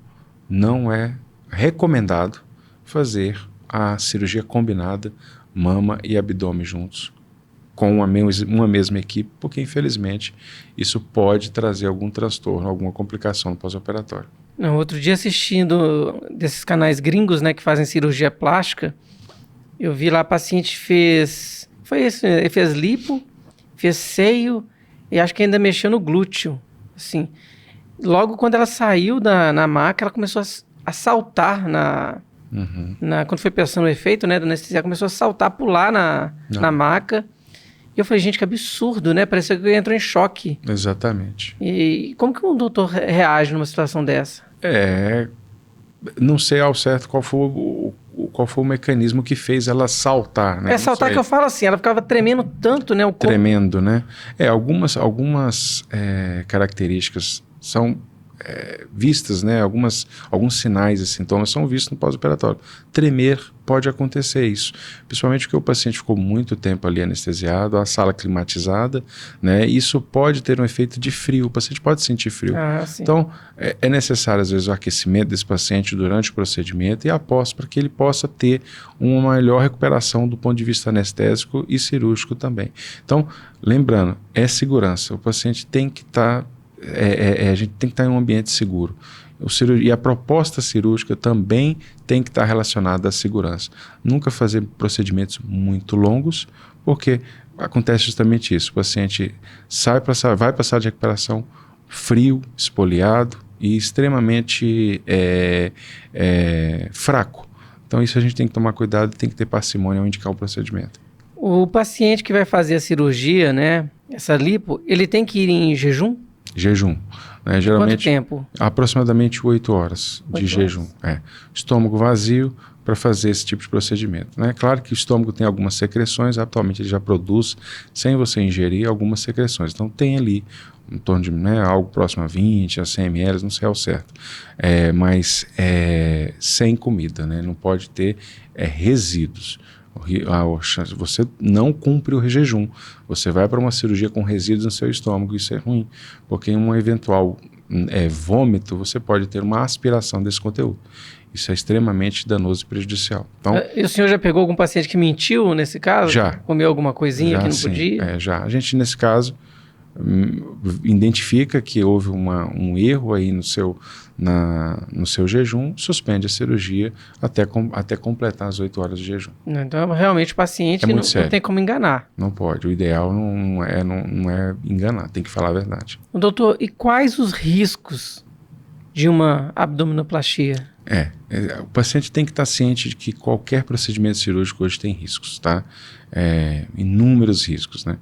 não é recomendado fazer a cirurgia combinada, mama e abdômen juntos, com uma mesma equipe, porque, infelizmente, isso pode trazer algum transtorno, alguma complicação no pós-operatório. Não, outro dia assistindo desses canais gringos, né, que fazem cirurgia plástica, eu vi lá a paciente fez lipo, fez seio e acho que ainda mexeu no glúteo, assim. Logo quando ela saiu na maca, ela começou a saltar quando foi pensando no efeito, né, da anestesia, começou a saltar, pular na maca. E eu falei, gente, que absurdo, né? Parecia que entrou em choque. Exatamente. E como que um doutor reage numa situação dessa? Não sei ao certo qual foi o mecanismo que fez ela saltar, né? Saltar que eu falo assim, ela ficava tremendo tanto, né? O corpo. Tremendo, né? Algumas características são vistas, né? Alguns sinais e sintomas são vistos no pós-operatório. Tremer pode acontecer isso, principalmente porque o paciente ficou muito tempo ali anestesiado, a sala climatizada, né? Isso pode ter um efeito de frio, o paciente pode sentir frio. Então, é necessário às vezes o aquecimento desse paciente durante o procedimento e após, para que ele possa ter uma melhor recuperação do ponto de vista anestésico e cirúrgico também. Então, lembrando, segurança, o paciente tem que estar a gente tem que estar em um ambiente seguro. E a proposta cirúrgica também tem que estar relacionada à segurança. Nunca fazer procedimentos muito longos, porque acontece justamente isso. O paciente vai passar de recuperação frio, espoliado e extremamente fraco. Então isso a gente tem que tomar cuidado e tem que ter parcimônia ao indicar o procedimento. O paciente que vai fazer a cirurgia, né, essa lipo, ele tem que ir em jejum? Jejum. Né? Geralmente, quanto tempo? Aproximadamente 8 horas de jejum. Estômago vazio para fazer esse tipo de procedimento. Né? Claro que o estômago tem algumas secreções, atualmente ele já produz, sem você ingerir, algumas secreções. Então tem ali em torno de algo próximo a 20, a 100 ml, não sei ao certo. Mas sem comida, né? Não pode ter resíduos. Você não cumpre o jejum, você vai para uma cirurgia com resíduos no seu estômago, isso é ruim, porque em um eventual vômito, você pode ter uma aspiração desse conteúdo. Isso é extremamente danoso e prejudicial. Então, e o senhor já pegou algum paciente que mentiu nesse caso? Já. Comeu alguma coisinha que não podia? Já. A gente, nesse caso, identifica que houve um erro aí no seu jejum, suspende a cirurgia até completar as 8 horas de jejum. Então, realmente, o paciente não tem como enganar. Não pode. O ideal não é enganar, tem que falar a verdade. Doutor, e quais os riscos de uma abdominoplastia? O paciente tem que estar ciente de que qualquer procedimento cirúrgico hoje tem riscos, tá? Inúmeros riscos, né?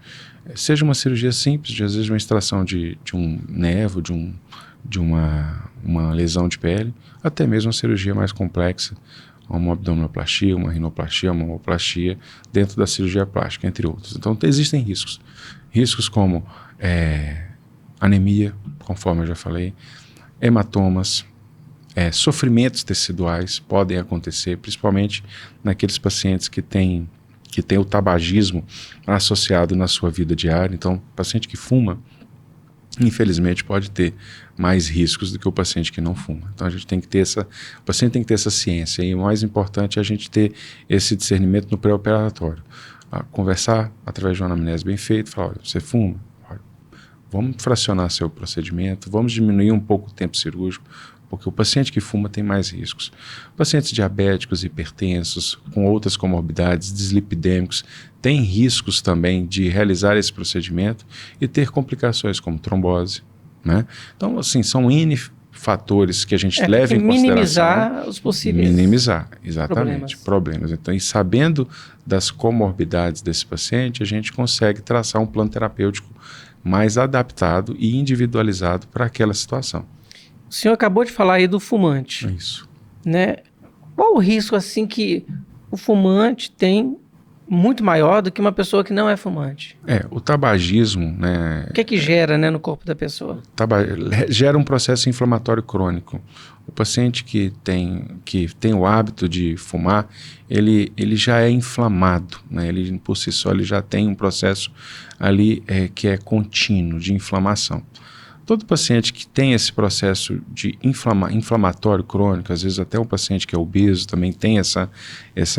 Seja uma cirurgia simples, às vezes uma extração de um nervo, de uma lesão de pele, até mesmo uma cirurgia mais complexa, uma abdominoplastia, uma rinoplastia, uma mamoplastia, dentro da cirurgia plástica, entre outros. Então existem riscos. Riscos como anemia, conforme eu já falei, hematomas, sofrimentos teciduais podem acontecer, principalmente naqueles pacientes que têm o tabagismo associado na sua vida diária. Então, o paciente que fuma, infelizmente, pode ter mais riscos do que o paciente que não fuma. Então, o paciente tem que ter essa ciência, e o mais importante é a gente ter esse discernimento no pré-operatório. Conversar através de uma anamnese bem feita, falar, olha, você fuma? Olha, vamos fracionar seu procedimento, vamos diminuir um pouco o tempo cirúrgico, porque o paciente que fuma tem mais riscos. Pacientes diabéticos, hipertensos, com outras comorbidades, dislipidêmicos, têm riscos também de realizar esse procedimento e ter complicações como trombose, né? Então, assim, são N fatores que a gente leva em consideração. Minimizar os possíveis. Minimizar, exatamente, problemas. Então, e sabendo das comorbidades desse paciente, a gente consegue traçar um plano terapêutico mais adaptado e individualizado para aquela situação. O senhor acabou de falar aí do fumante. Isso. Né? Qual o risco assim que o fumante tem muito maior do que uma pessoa que não é fumante. O tabagismo, né? O que é que gera, né, no corpo da pessoa? Gera um processo inflamatório crônico. O paciente que tem o hábito de fumar, ele já é inflamado, né? Ele, por si só, ele já tem um processo ali que é contínuo de inflamação. Todo paciente que tem esse processo de inflamatório crônico, às vezes até um paciente que é obeso também tem essa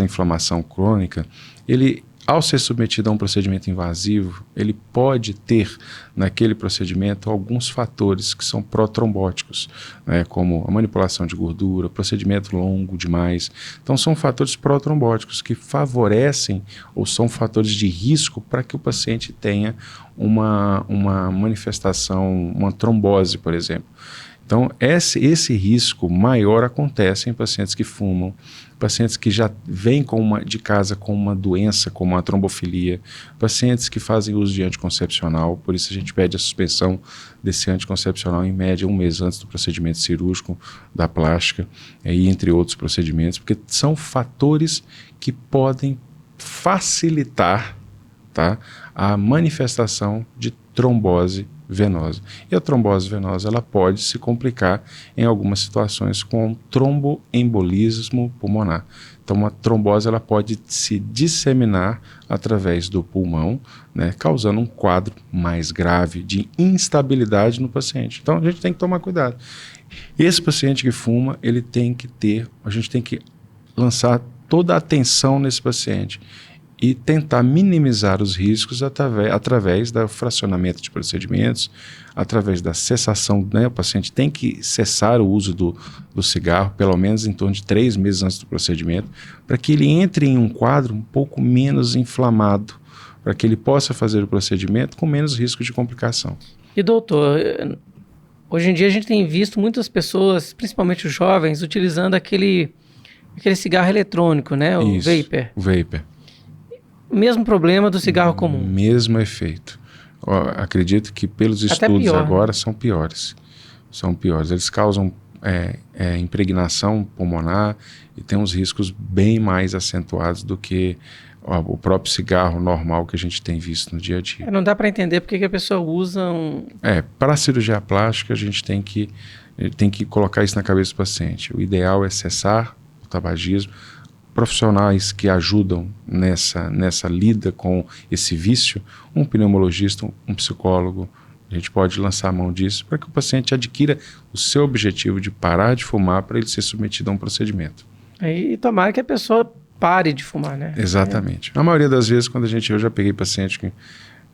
inflamação crônica, ele, ao ser submetido a um procedimento invasivo, ele pode ter naquele procedimento alguns fatores que são protrombóticos, né, como a manipulação de gordura, procedimento longo demais. Então são fatores protrombóticos que favorecem ou são fatores de risco para que o paciente tenha uma manifestação, uma trombose, por exemplo. Então, esse risco maior acontece em pacientes que fumam, pacientes que já vêm de casa com uma doença, como a trombofilia, pacientes que fazem uso de anticoncepcional, por isso a gente pede a suspensão desse anticoncepcional em média 1 mês antes do procedimento cirúrgico da plástica, e entre outros procedimentos, porque são fatores que podem facilitar, tá, a manifestação de trombose venosa. E a trombose venosa ela pode se complicar em algumas situações com tromboembolismo pulmonar. Então, uma trombose ela pode se disseminar através do pulmão, né, causando um quadro mais grave de instabilidade no paciente. Então, a gente tem que tomar cuidado. Esse paciente que fuma, a gente tem que lançar toda a atenção nesse paciente e tentar minimizar os riscos através do fracionamento de procedimentos, através da cessação, né? O paciente tem que cessar o uso do cigarro, pelo menos em torno de 3 meses antes do procedimento, para que ele entre em um quadro um pouco menos inflamado, para que ele possa fazer o procedimento com menos risco de complicação. E doutor, hoje em dia a gente tem visto muitas pessoas, principalmente os jovens, utilizando aquele cigarro eletrônico, né? O Isso, vapor. O vapor. Mesmo problema do cigarro comum. Mesmo efeito. Acredito que pelos estudos pior, agora são piores. São piores. Eles causam impregnação pulmonar e tem uns riscos bem mais acentuados do que o próprio cigarro normal que a gente tem visto no dia a dia. Não dá para entender porque que a pessoa usa para a cirurgia plástica a gente tem que colocar isso na cabeça do paciente. O ideal é cessar o tabagismo. Profissionais que ajudam nessa lida com esse vício, um pneumologista, um psicólogo, a gente pode lançar a mão disso para que o paciente adquira o seu objetivo de parar de fumar para ele ser submetido a um procedimento. E tomara que a pessoa pare de fumar, né? Exatamente. Na maioria das vezes, eu já peguei paciente que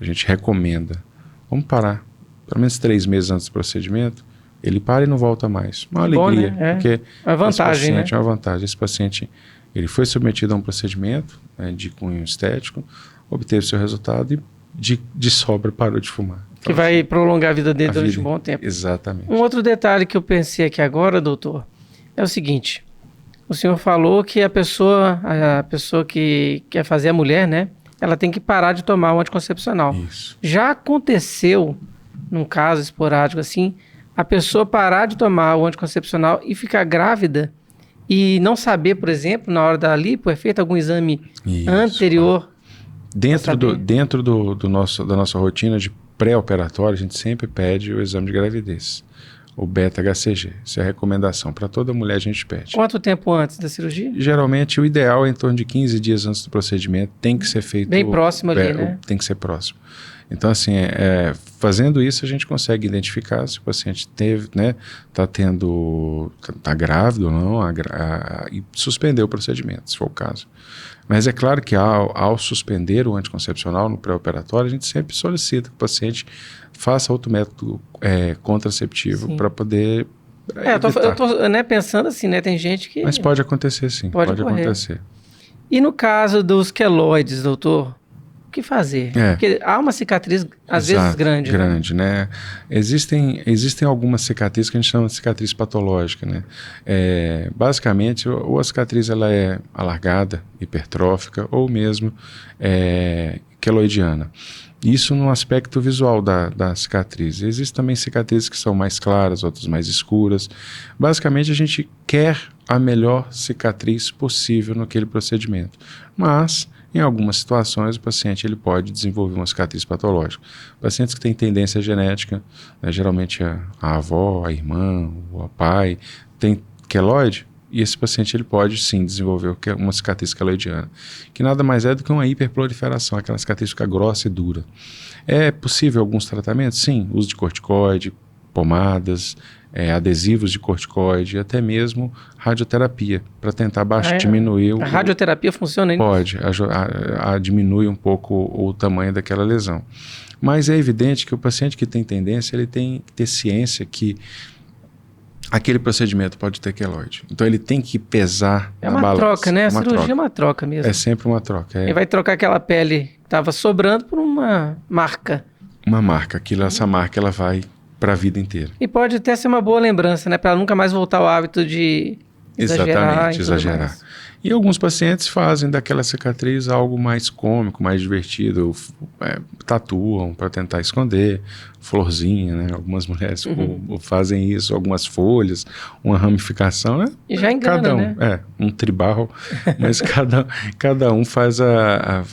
a gente recomenda, vamos parar, pelo menos 3 meses antes do procedimento, ele para e não volta mais. Uma alegria, bom, né? porque uma vantagem, é uma vantagem. Esse paciente ele foi submetido a um procedimento, né, de cunho estético, obteve seu resultado e de sobra parou de fumar. Então, que vai prolongar a vida dele durante um bom tempo. Exatamente. Um outro detalhe que eu pensei aqui agora, doutor, é o seguinte. O senhor falou que a pessoa que quer fazer a mulher, né, ela tem que parar de tomar o anticoncepcional. Isso. Já aconteceu, num caso esporádico assim, a pessoa parar de tomar o anticoncepcional e ficar grávida e não saber, por exemplo, na hora da lipo, é feito algum exame anterior? Dentro da nossa rotina de pré-operatório, a gente sempre pede o exame de gravidez, o beta-HCG. Isso é a recomendação. Para toda mulher a gente pede. Quanto tempo antes da cirurgia? Geralmente o ideal é em torno de 15 dias antes do procedimento. Tem que ser feito... Bem próximo ali, né? Tem que ser próximo. Então, assim, fazendo isso, a gente consegue identificar se o paciente está grávido ou não, e suspender o procedimento, se for o caso. Mas é claro que ao suspender o anticoncepcional no pré-operatório, a gente sempre solicita que o paciente faça outro método contraceptivo para poder eu tô né, pensando assim, né? Tem gente que... Mas pode acontecer, sim. Pode acontecer. E no caso dos queloides, doutor? O que fazer? Porque há uma cicatriz, às vezes, grande. Grande, né? Existem algumas cicatrizes que a gente chama de cicatriz patológica, né? Basicamente, ou a cicatriz ela é alargada, hipertrófica, ou mesmo queloidiana. Isso no aspecto visual da cicatriz. Existem também cicatrizes que são mais claras, outras mais escuras. Basicamente, a gente quer a melhor cicatriz possível naquele procedimento. Mas Em algumas situações, o paciente ele pode desenvolver uma cicatriz patológica. Pacientes que têm tendência genética, né, geralmente a avó, a irmã, o pai, tem queloide, e esse paciente ele pode sim desenvolver uma cicatriz queloidiana, que nada mais é do que uma hiperproliferação, aquela cicatriz fica grossa e dura. É possível alguns tratamentos? Sim, uso de corticoide, pomadas, adesivos de corticoide, até mesmo radioterapia, para tentar diminuir a radioterapia funciona ainda? Pode, diminui um pouco o tamanho daquela lesão. Mas é evidente que o paciente que tem tendência, ele tem que ter ciência que aquele procedimento pode ter queloide. Então ele tem que pesar na balança. É uma troca, né? A cirurgia é uma troca mesmo. É sempre uma troca. Ele vai trocar aquela pele que estava sobrando por uma marca. Uma marca. Essa marca ela vai para a vida inteira. E pode até ser uma boa lembrança, né? Para ela nunca mais voltar ao hábito de exagerar. Exagerar. E alguns pacientes fazem daquela cicatriz algo mais cômico, mais divertido, tatuam para tentar esconder, florzinha, né? Algumas mulheres fazem isso, algumas folhas, uma ramificação, né? E já engana, cada um, né? Um tribal, mas cada um faz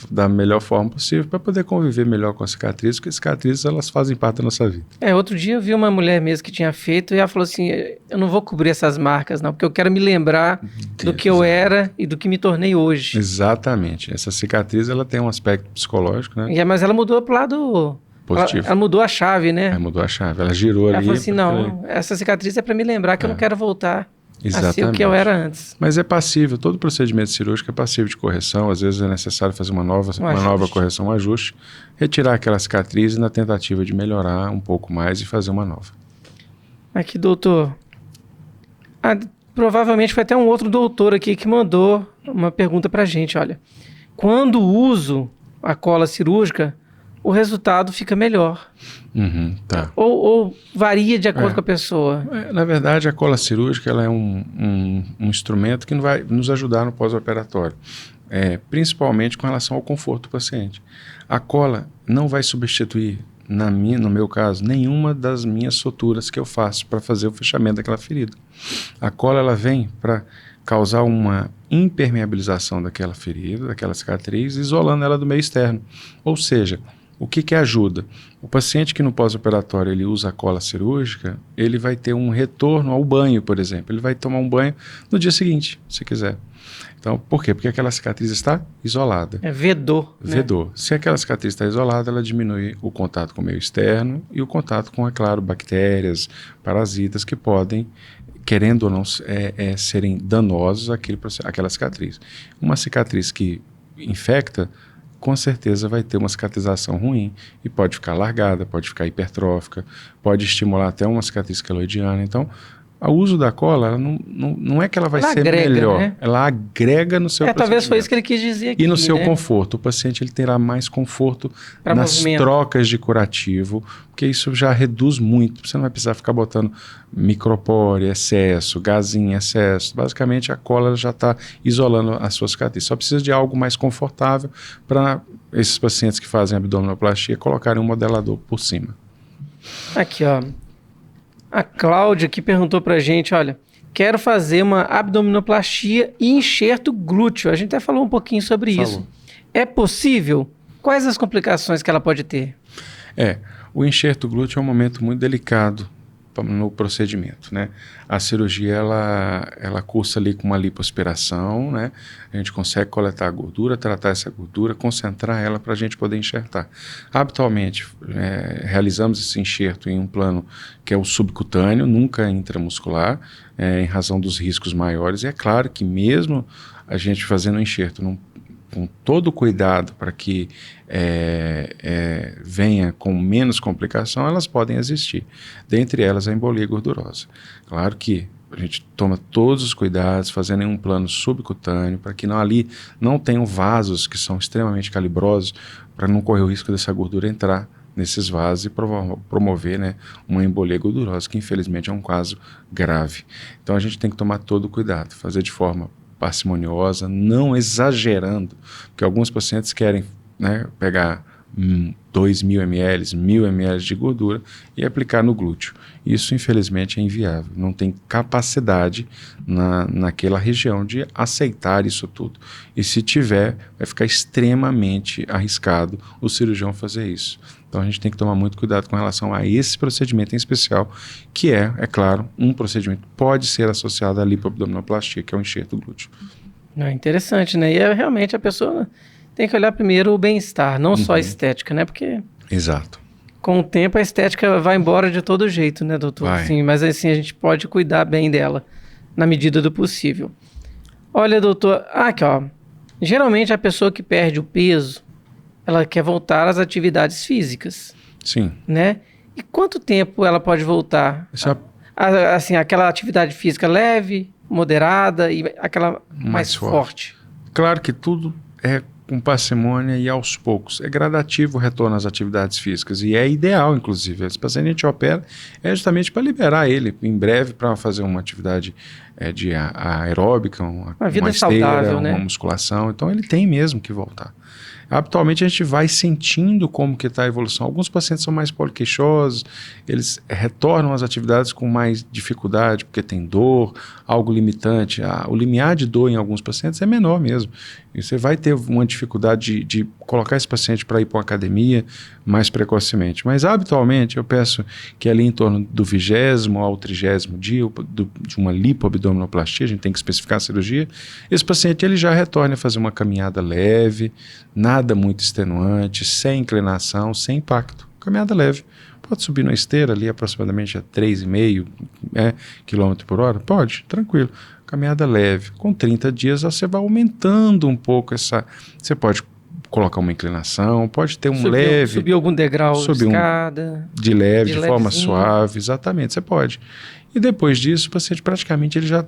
da melhor forma possível para poder conviver melhor com a cicatriz, porque as cicatrizes elas fazem parte da nossa vida. Outro dia eu vi uma mulher mesmo que tinha feito e ela falou assim, eu não vou cobrir essas marcas não, porque eu quero me lembrar do que eu era e do que me tornei hoje. Exatamente. Essa cicatriz ela tem um aspecto psicológico, né? Mas ela mudou pro lado positivo. Ela mudou a chave, né? Ela mudou a chave. Ela girou ali. Ela falou assim, não, essa cicatriz é para me lembrar que eu não quero voltar a ser o que eu era antes. Mas é passível. Todo procedimento cirúrgico é passível de correção. Às vezes é necessário fazer uma nova correção, um ajuste, retirar aquela cicatriz na tentativa de melhorar um pouco mais e fazer uma nova. Aqui, doutor. Provavelmente foi até um outro doutor aqui que mandou uma pergunta pra gente, olha. Quando uso a cola cirúrgica, o resultado fica melhor. Tá. Ou varia de acordo com a pessoa? Na verdade, a cola cirúrgica ela é um instrumento que vai nos ajudar no pós-operatório, principalmente com relação ao conforto do paciente. A cola não vai substituir, no meu caso, nenhuma das minhas suturas que eu faço para fazer o fechamento daquela ferida. A cola ela vem para causar uma impermeabilização daquela ferida, daquela cicatriz, isolando ela do meio externo. Ou seja, o que ajuda? O paciente que no pós-operatório ele usa a cola cirúrgica, ele vai ter um retorno ao banho, por exemplo. Ele vai tomar um banho no dia seguinte, se quiser. Então, por quê? Porque aquela cicatriz está isolada. É vedor. Vedor. Né? Se aquela cicatriz está isolada, ela diminui o contato com o meio externo e o contato com, é claro, bactérias, parasitas que podem, querendo ou não, serem danosos àquela cicatriz. Uma cicatriz que infecta, com certeza vai ter uma cicatrização ruim e pode ficar alargada, pode ficar hipertrófica, pode estimular até uma cicatriz queloidiana. Então, o uso da cola, ela não é que ela vai ser melhor, né? Ela agrega no seu procedimento. Talvez foi isso que ele quis dizer aqui. E no seu conforto. O paciente ele terá mais conforto nas trocas de curativo, porque isso já reduz muito. Você não vai precisar ficar botando micropore, excesso, gazinho, excesso. Basicamente, a cola já está isolando as suas cicatrizes. Só precisa de algo mais confortável para esses pacientes que fazem abdominoplastia colocarem um modelador por cima. Aqui, ó. A Cláudia aqui perguntou pra gente, olha, quero fazer uma abdominoplastia e enxerto glúteo. A gente até falou um pouquinho sobre isso. É possível? Quais as complicações que ela pode ter? O enxerto glúteo é um momento muito delicado no procedimento, né? A cirurgia, ela cursa ali com uma lipoaspiração, né? A gente consegue coletar a gordura, tratar essa gordura, concentrar ela para a gente poder enxertar. Habitualmente, realizamos esse enxerto em um plano que é o subcutâneo, nunca intramuscular, em razão dos riscos maiores. E é claro que mesmo a gente fazendo o enxerto com todo o cuidado para que venha com menos complicação, elas podem existir. Dentre elas, a embolia gordurosa. Claro que a gente toma todos os cuidados, fazendo em um plano subcutâneo, para que ali não tenham vasos que são extremamente calibrosos, para não correr o risco dessa gordura entrar nesses vasos e promover, né, uma embolia gordurosa, que infelizmente é um caso grave. Então a gente tem que tomar todo o cuidado, fazer de forma parcimoniosa, não exagerando, porque alguns pacientes querem, né, pegar 2.000 ml, 1.000 ml de gordura e aplicar no glúteo. Isso, infelizmente, é inviável. Não tem capacidade naquela região de aceitar isso tudo. E se tiver, vai ficar extremamente arriscado o cirurgião fazer isso. Então, a gente tem que tomar muito cuidado com relação a esse procedimento em especial, que é claro, um procedimento que pode ser associado à lipoabdominoplastia, que é o enxerto glúteo. É interessante, né? E realmente a pessoa tem que olhar primeiro o bem-estar, não só a estética, né? Porque... Exato. Com o tempo a estética vai embora de todo jeito, né, doutor? Vai. Sim, mas assim a gente pode cuidar bem dela, na medida do possível. Olha, doutor, aqui ó, geralmente a pessoa que perde o peso, ela quer voltar às atividades físicas, Sim. né? E quanto tempo ela pode voltar? Essa Assim, aquela atividade física leve, moderada e aquela mais forte. Claro que tudo é com parcimônia e aos poucos. É gradativo o retorno às atividades físicas e é ideal, inclusive. Esse paciente a gente opera justamente para liberar ele em breve para fazer uma atividade de aeróbica, uma vida esteira, saudável, né? uma musculação. Então ele tem mesmo que voltar. Habitualmente a gente vai sentindo como que está a evolução. Alguns pacientes são mais poliqueixosos, eles retornam às atividades com mais dificuldade, porque tem dor, algo limitante. O limiar de dor em alguns pacientes é menor mesmo. E você vai ter uma dificuldade de colocar esse paciente para ir para uma academia mais precocemente. Mas habitualmente eu peço que ali em torno do 20º ao 30º dia de uma lipoabdominoplastia, a gente tem que especificar a cirurgia, esse paciente ele já retorna a fazer uma caminhada leve, nada muito extenuante, sem inclinação, sem impacto. Caminhada leve. Pode subir na esteira ali aproximadamente a 3,5 km por hora? Pode, tranquilo. Caminhada leve. Com 30 dias você vai aumentando um pouco essa... Você pode colocar uma inclinação, pode ter Subir algum degrau de escada. De leve, de forma suave, exatamente, você pode. E depois disso, o paciente praticamente ele já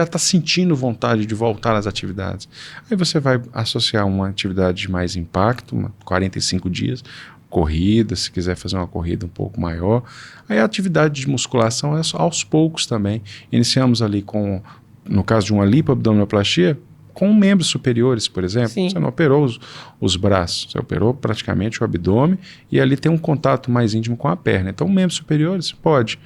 tá sentindo vontade de voltar às atividades. Aí você vai associar uma atividade de mais impacto, 45 dias, corrida, se quiser fazer uma corrida um pouco maior. Aí a atividade de musculação é aos poucos também. Iniciamos ali no caso de uma lipoabdominoplastia, com membros superiores, por exemplo. Sim. Você não operou os braços, você operou praticamente o abdômen e ali tem um contato mais íntimo com a perna. Então, membros superiores pode.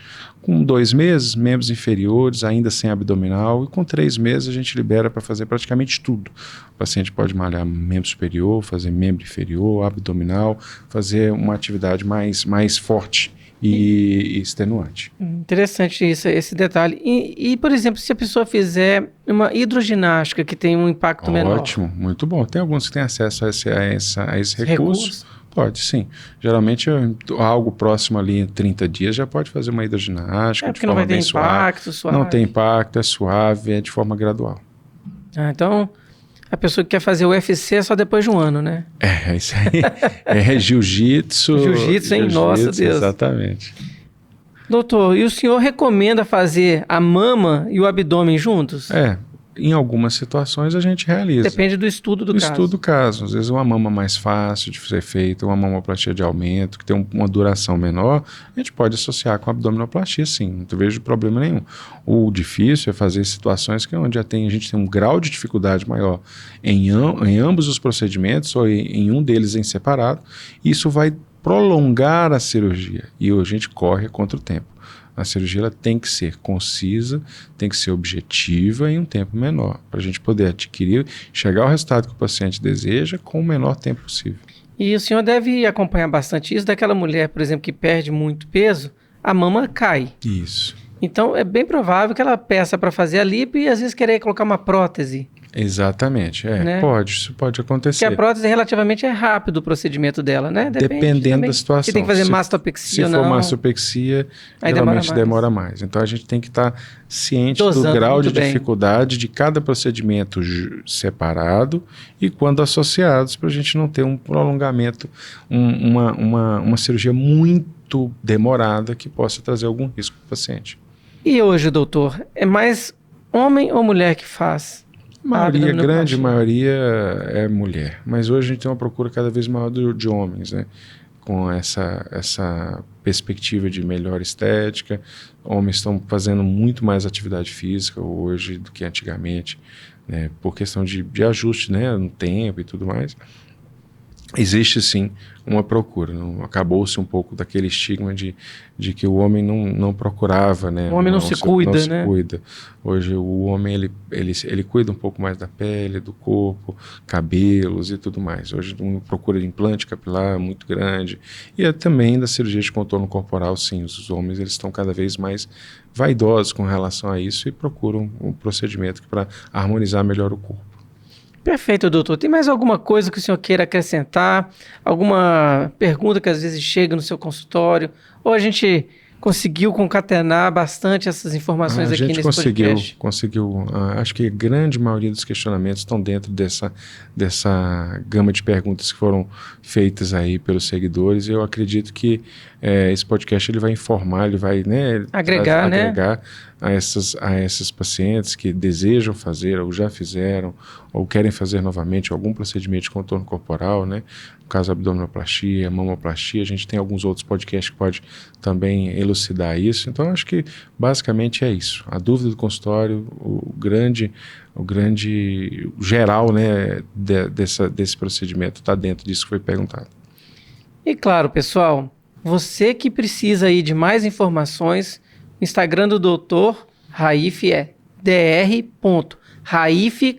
Com 2 meses, membros inferiores, ainda sem abdominal, e com 3 meses a gente libera para fazer praticamente tudo. O paciente pode malhar membro superior, fazer membro inferior, abdominal, fazer uma atividade mais forte e extenuante. Interessante esse detalhe. E, por exemplo, se a pessoa fizer uma hidroginástica que tem um impacto menor? Ótimo, muito bom. Tem alguns que têm acesso a esse recurso. Pode, sim. Geralmente, algo próximo ali em 30 dias já pode fazer uma hidroginástica de forma bem suave. Não vai ter impacto, suave. Não tem impacto, é suave, é de forma gradual. Então, a pessoa que quer fazer o UFC é só depois de um ano, né? Isso aí. É jiu-jitsu. Jiu-jitsu, hein? Nossa, Deus. Exatamente. Doutor, e o senhor recomenda fazer a mama e o abdômen juntos? Em algumas situações a gente realiza. Depende do estudo do caso. Estudo do caso. Às vezes uma mama mais fácil de ser feita, uma mamoplastia de aumento, que tem uma duração menor, a gente pode associar com a abdominoplastia, sim. Não vejo problema nenhum. O difícil é fazer situações onde a gente tem um grau de dificuldade maior em ambos os procedimentos ou em um deles em separado. Isso vai prolongar a cirurgia e a gente corre contra o tempo. A cirurgia ela tem que ser concisa, tem que ser objetiva em um tempo menor, para a gente poder adquirir, chegar ao resultado que o paciente deseja com o menor tempo possível. E o senhor deve acompanhar bastante isso daquela mulher, por exemplo, que perde muito peso, a mama cai. Isso. Então é bem provável que ela peça para fazer a lipo e às vezes querer colocar uma prótese. Exatamente, né? Isso pode acontecer. Porque a prótese relativamente é rápido o procedimento dela, né? Dependendo da situação. Se tem que fazer mastopexia ou não. Se for mastopexia, geralmente demora mais. Então a gente tem que estar ciente do grau de dificuldade de cada procedimento separado e quando associados, para a gente não ter um prolongamento, uma cirurgia muito demorada que possa trazer algum risco para o paciente. E hoje, doutor, é mais homem ou mulher que faz? Grande maioria é mulher, mas hoje a gente tem uma procura cada vez maior de homens, né? Com essa perspectiva de melhor estética. Homens estão fazendo muito mais atividade física hoje do que antigamente, né? Por questão de ajuste, né? No tempo e tudo mais. existe sim uma procura. Acabou-se um pouco daquele estigma de que o homem não procurava, né? O homem não se cuida, não né? Se cuida. Hoje o homem ele cuida um pouco mais da pele, do corpo, cabelos e tudo mais. Hoje uma procura de implante capilar muito grande e também da cirurgia de contorno corporal, sim. Os homens eles estão cada vez mais vaidosos com relação a isso e procuram um procedimento para harmonizar melhor o corpo. Perfeito, doutor. Tem mais alguma coisa que o senhor queira acrescentar? Alguma pergunta que às vezes chega no seu consultório? Ou a gente conseguiu concatenar bastante essas informações aqui nesse podcast? Conseguiu. Acho que a grande maioria dos questionamentos estão dentro dessa gama de perguntas que foram feitas aí pelos seguidores. Eu acredito que esse podcast ele vai informar, ele vai, né, agregar a essas pacientes que desejam fazer ou já fizeram ou querem fazer novamente algum procedimento de contorno corporal, né? No caso, abdominoplastia, mamoplastia, a gente tem alguns outros podcasts que pode também elucidar isso. Então, acho que basicamente é isso. A dúvida do consultório, o grande geral, né, desse procedimento está dentro disso que foi perguntado. E claro, pessoal, você que precisa aí de mais informações, o Instagram do Dr. Raif é dr.raif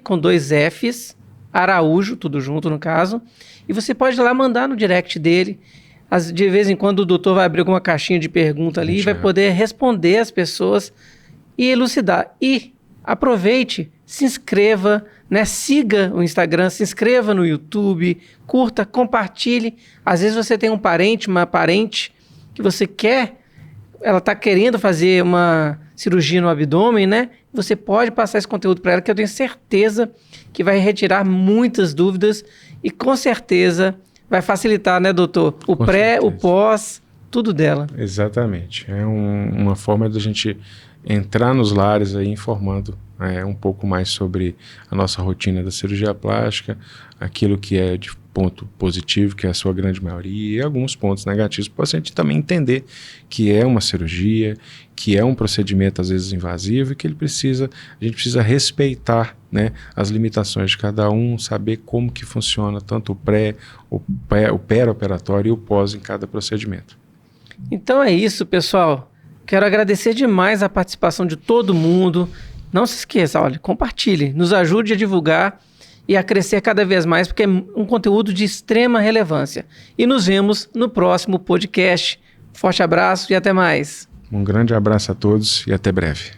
com 2 Fs, Araújo, tudo junto no caso, e você pode ir lá mandar no direct dele. De vez em quando o doutor vai abrir alguma caixinha de pergunta ali e vai poder responder as pessoas e elucidar. E aproveite, se inscreva, né? Siga o Instagram, se inscreva no YouTube, curta, compartilhe. Às vezes você tem uma parente que você quer, ela está querendo fazer uma cirurgia no abdômen, né? Você pode passar esse conteúdo para ela, que eu tenho certeza que vai retirar muitas dúvidas e com certeza vai facilitar, né, doutor? O com pré, certeza. O pós, tudo dela. Exatamente. É uma forma da gente entrar nos lares aí informando um pouco mais sobre a nossa rotina da cirurgia plástica, aquilo que é de ponto positivo, que é a sua grande maioria, e alguns pontos negativos, para o paciente também entender que é uma cirurgia, que é um procedimento às vezes invasivo e que a gente precisa respeitar, né, as limitações de cada um, saber como que funciona tanto o pré-operatório e o pós em cada procedimento. Então é isso, pessoal. Quero agradecer demais a participação de todo mundo. Não se esqueça, olha, compartilhe, nos ajude a divulgar e a crescer cada vez mais, porque é um conteúdo de extrema relevância. E nos vemos no próximo podcast. Forte abraço e até mais. Um grande abraço a todos e até breve.